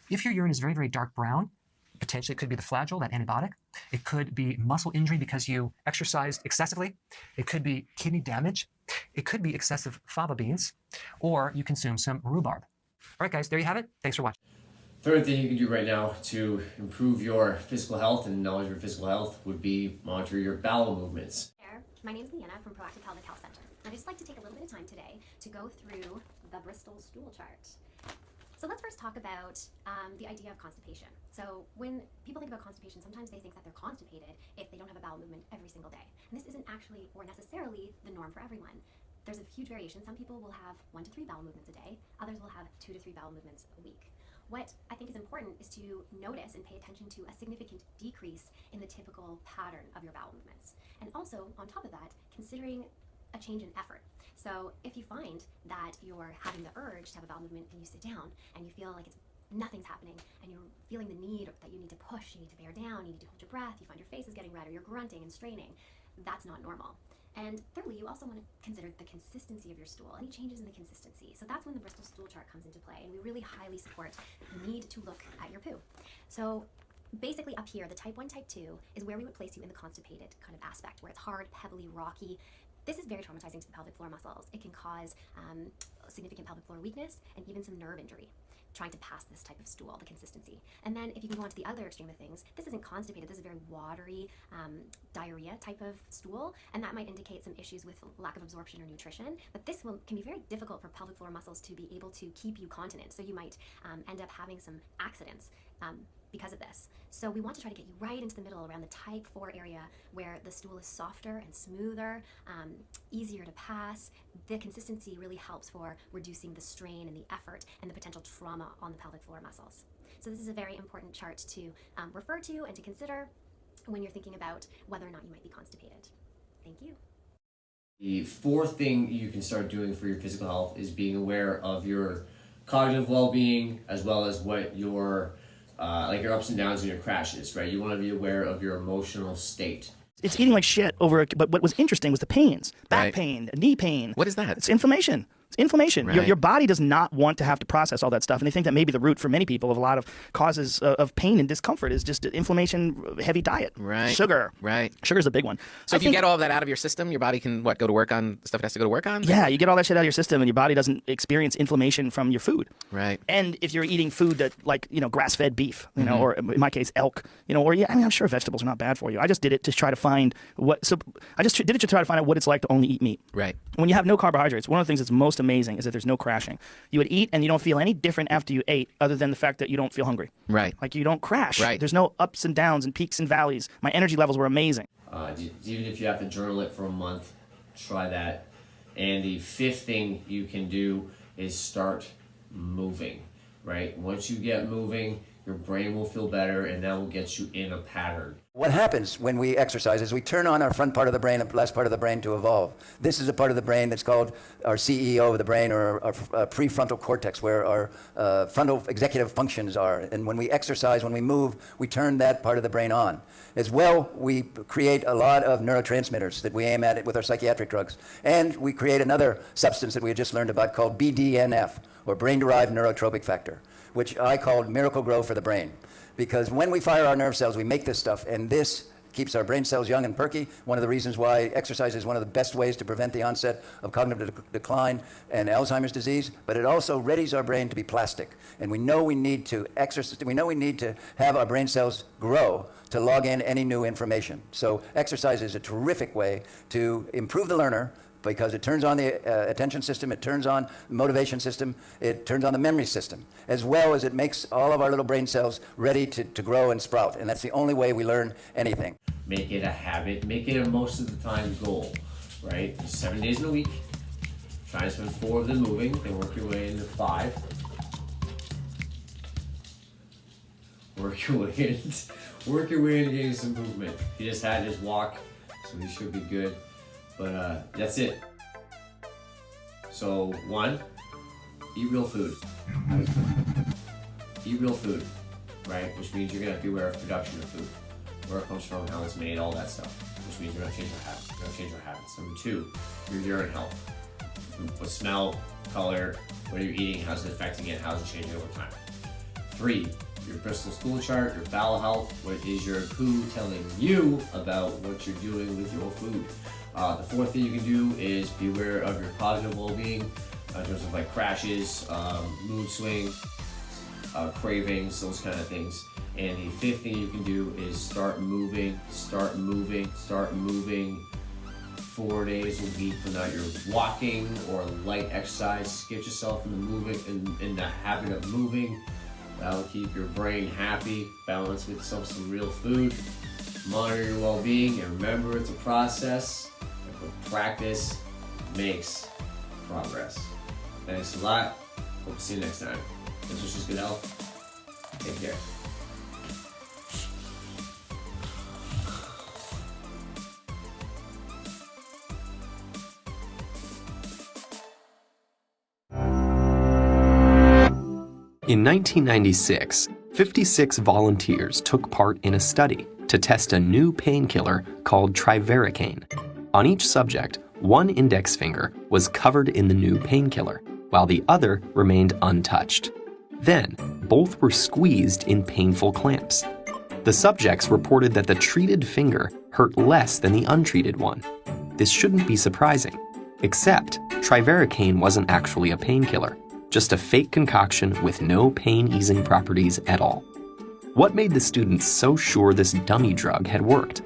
If your urine is very, very dark brown, potentially it could be the Flagyl, that antibiotic. It could be muscle injury because you exercised excessively. It could be kidney damage. It could be excessive fava beans, or you consume some rhubarb. All right, guys, there you have it. Thanks for watching. Third thing you can do right now to improve your physical health and knowledge of your physical health would be monitor your bowel movements. My name is Leanna from Proactive Pelvic Health Center. I'd just like to take a little bit of time today to go through the Bristol stool chart. So let's first talk about the idea of constipation. So when people think about constipation, sometimes they think that they're constipated if they don't have a bowel movement every single day. And this isn't actually or necessarily the norm for everyone. There's a huge variation. Some people will have 1 to 3 bowel movements a day. Others will have 2 to 3 bowel movements a week. What I think is important is to notice and pay attention to a significant decrease in the typical pattern of your bowel movements. And also, on top of that, considering a change in effort. So if you find that you're having the urge to have a bowel movement and you sit down and you feel like nothing's happening and you're feeling the need that you need to push, you need to bear down, you need to hold your breath, you find your face is getting red or you're grunting and straining, that's not normal. And thirdly, you also want to consider the consistency of your stool, any changes in the consistency. So that's when the Bristol stool chart comes into play, and we really highly support the need to look at your poo. So basically up here, the type 1, type 2 is where we would place you in the constipated kind of aspect, where it's hard, pebbly, rocky. This is very traumatizing to the pelvic floor muscles. It can cause significant pelvic floor weakness and even some nerve injury, trying to pass this type of stool, the consistency. And then if you can go on to the other extreme of things, this isn't constipated, this is a very watery diarrhea type of stool, and that might indicate some issues with lack of absorption or nutrition, but this can be very difficult for pelvic floor muscles to be able to keep you continent, so you might end up having some accidents because of this. So we want to try to get you right into the middle around the type 4 area where the stool is softer and smoother, easier to pass. The consistency really helps for reducing the strain and the effort and the potential trauma on the pelvic floor muscles. So this is a very important chart to refer to and to consider when you're thinking about whether or not you might be constipated. Thank you. The fourth thing you can start doing for your physical health is being aware of your cognitive well-being as well as what your like your ups and downs and your crashes, right? You want to be aware of your emotional state. It's eating like shit over, but what was interesting was the pains. Back pain, knee pain. What is that? It's inflammation. It's inflammation. Your body does not want to have to process all that stuff. And they think that maybe the root for many people of a lot of causes of pain and discomfort is just inflammation, heavy diet. Right. Sugar. Right. Sugar's a big one. So if you get all of that out of your system, your body can, go to work on stuff it has to go to work on? Yeah, you get all that shit out of your system and your body doesn't experience inflammation from your food. Right. And if you're eating food that, like, grass-fed beef, or in my case, elk, or, I'm sure vegetables are not bad for you. I just did it to try to find what it's like to only eat meat. Right. When you have no carbohydrates, one of the things that's most amazing is that there's no crashing. You would eat and you don't feel any different after you ate other than the fact that you don't feel hungry. Right. Like you don't crash. Right. There's no ups and downs and peaks and valleys. My energy levels were amazing. Even if you have to journal it for a month, try that. And the fifth thing you can do is start moving, right? Once you get moving, your brain will feel better, and that will get you in a pattern. What happens when we exercise is we turn on our front part of the brain and last part of the brain to evolve. This is a part of the brain that's called our CEO of the brain, or our prefrontal cortex, where our frontal executive functions are. And when we exercise, when we move, we turn that part of the brain on. As well, we create a lot of neurotransmitters that we aim at with our psychiatric drugs. And we create another substance that we just learned about called BDNF, or brain-derived neurotropic factor, which I called Miracle Grow for the brain. Because when we fire our nerve cells, we make this stuff, and this keeps our brain cells young and perky. One of the reasons why exercise is one of the best ways to prevent the onset of cognitive decline and Alzheimer's disease, but it also readies our brain to be plastic. And we know we need to exercise, we know we need to have our brain cells grow to log in any new information. So exercise is a terrific way to improve the learner, because it turns on the attention system, it turns on the motivation system, it turns on the memory system, as well as it makes all of our little brain cells ready to grow and sprout. And that's the only way we learn anything. Make it a habit, make it a most of the time goal, right? 7 days in a week, try to spend 4 of them moving, then work your way into 5. Work your way into getting some movement. He just had his walk, so he should be good. But that's it. So 1, eat real food. Eat real food, right? Which means you're gonna be aware of production of food, where it comes from, how it's made, all that stuff. Which means you're gonna change your habits. You're gonna change your habits. Number 2, your urine health. What smell, color, what are you eating, how's it affecting it, how's it changing over time. 3, your Bristol stool chart, your bowel health. What is your poo telling you about what you're doing with your food? The 4th thing you can do is be aware of your cognitive well-being in terms of like crashes, mood swings, cravings, those kind of things. And the 5th thing you can do is start moving 4 days a week, whether you're walking or light exercise. Get yourself in the moving, in the habit of moving. That'll keep your brain happy. Balance with some real food. Monitor your well-being, and remember, it's a process. Practice makes progress. Thanks a lot. Hope to see you next time. This was just good health. Take care. In 1996, 56 volunteers took part in a study to test a new painkiller called trivaricane. On each subject, one index finger was covered in the new painkiller, while the other remained untouched. Then, both were squeezed in painful clamps. The subjects reported that the treated finger hurt less than the untreated one. This shouldn't be surprising, except trivaricane wasn't actually a painkiller, just a fake concoction with no pain-easing properties at all. What made the students so sure this dummy drug had worked?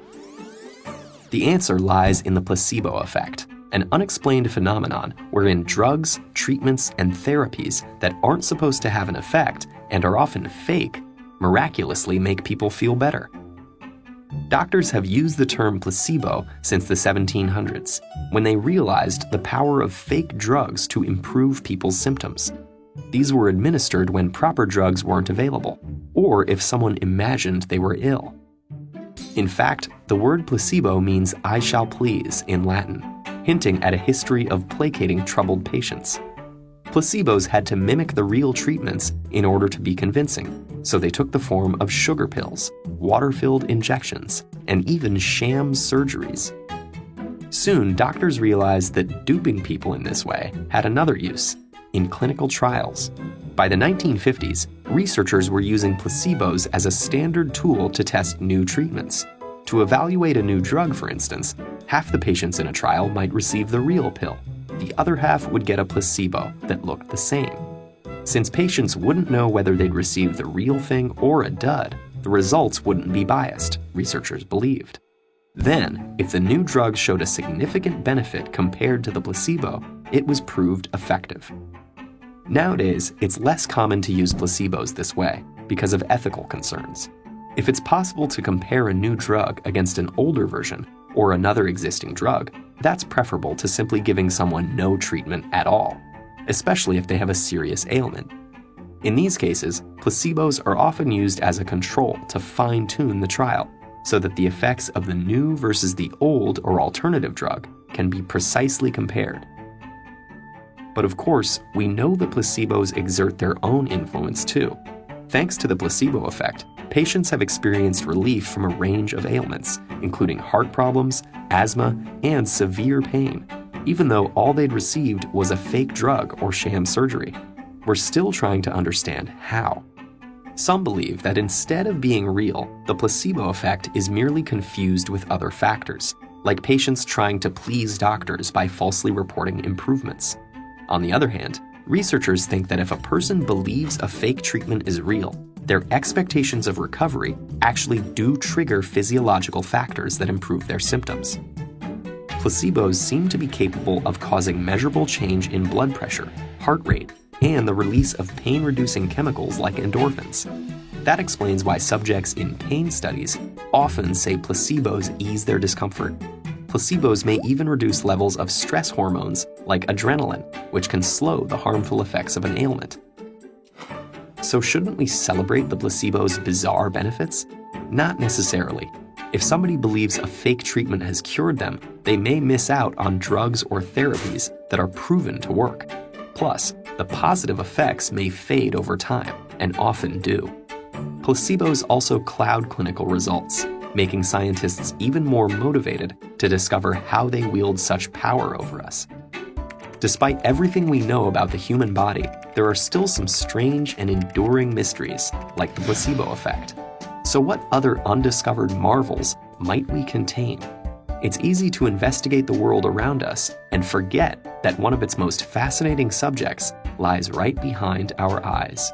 The answer lies in the placebo effect, an unexplained phenomenon wherein drugs, treatments, and therapies that aren't supposed to have an effect and are often fake miraculously make people feel better. Doctors have used the term placebo since the 1700s, when they realized the power of fake drugs to improve people's symptoms. These were administered when proper drugs weren't available, or if someone imagined they were ill. In fact, the word placebo means "I shall please" in Latin, hinting at a history of placating troubled patients. Placebos had to mimic the real treatments in order to be convincing, so they took the form of sugar pills, water-filled injections, and even sham surgeries. Soon, doctors realized that duping people in this way had another use, in clinical trials. By the 1950s, researchers were using placebos as a standard tool to test new treatments. To evaluate a new drug, for instance, half the patients in a trial might receive the real pill. The other half would get a placebo that looked the same. Since patients wouldn't know whether they'd receive the real thing or a dud, the results wouldn't be biased, researchers believed. Then, if the new drug showed a significant benefit compared to the placebo, it was proved effective. Nowadays, it's less common to use placebos this way because of ethical concerns. If it's possible to compare a new drug against an older version or another existing drug, that's preferable to simply giving someone no treatment at all, especially if they have a serious ailment. In these cases, placebos are often used as a control to fine-tune the trial so that the effects of the new versus the old or alternative drug can be precisely compared. But of course, we know that placebos exert their own influence too. Thanks to the placebo effect, patients have experienced relief from a range of ailments, including heart problems, asthma, and severe pain, even though all they'd received was a fake drug or sham surgery. We're still trying to understand how. Some believe that instead of being real, the placebo effect is merely confused with other factors, like patients trying to please doctors by falsely reporting improvements. On the other hand, researchers think that if a person believes a fake treatment is real, their expectations of recovery actually do trigger physiological factors that improve their symptoms. Placebos seem to be capable of causing measurable change in blood pressure, heart rate, and the release of pain-reducing chemicals like endorphins. That explains why subjects in pain studies often say placebos ease their discomfort. Placebos may even reduce levels of stress hormones like adrenaline, which can slow the harmful effects of an ailment. So shouldn't we celebrate the placebo's bizarre benefits? Not necessarily. If somebody believes a fake treatment has cured them, they may miss out on drugs or therapies that are proven to work. Plus, the positive effects may fade over time, and often do. Placebos also cloud clinical results, making scientists even more motivated to discover how they wield such power over us. Despite everything we know about the human body, there are still some strange and enduring mysteries, like the placebo effect. So what other undiscovered marvels might we contain? It's easy to investigate the world around us and forget that one of its most fascinating subjects lies right behind our eyes.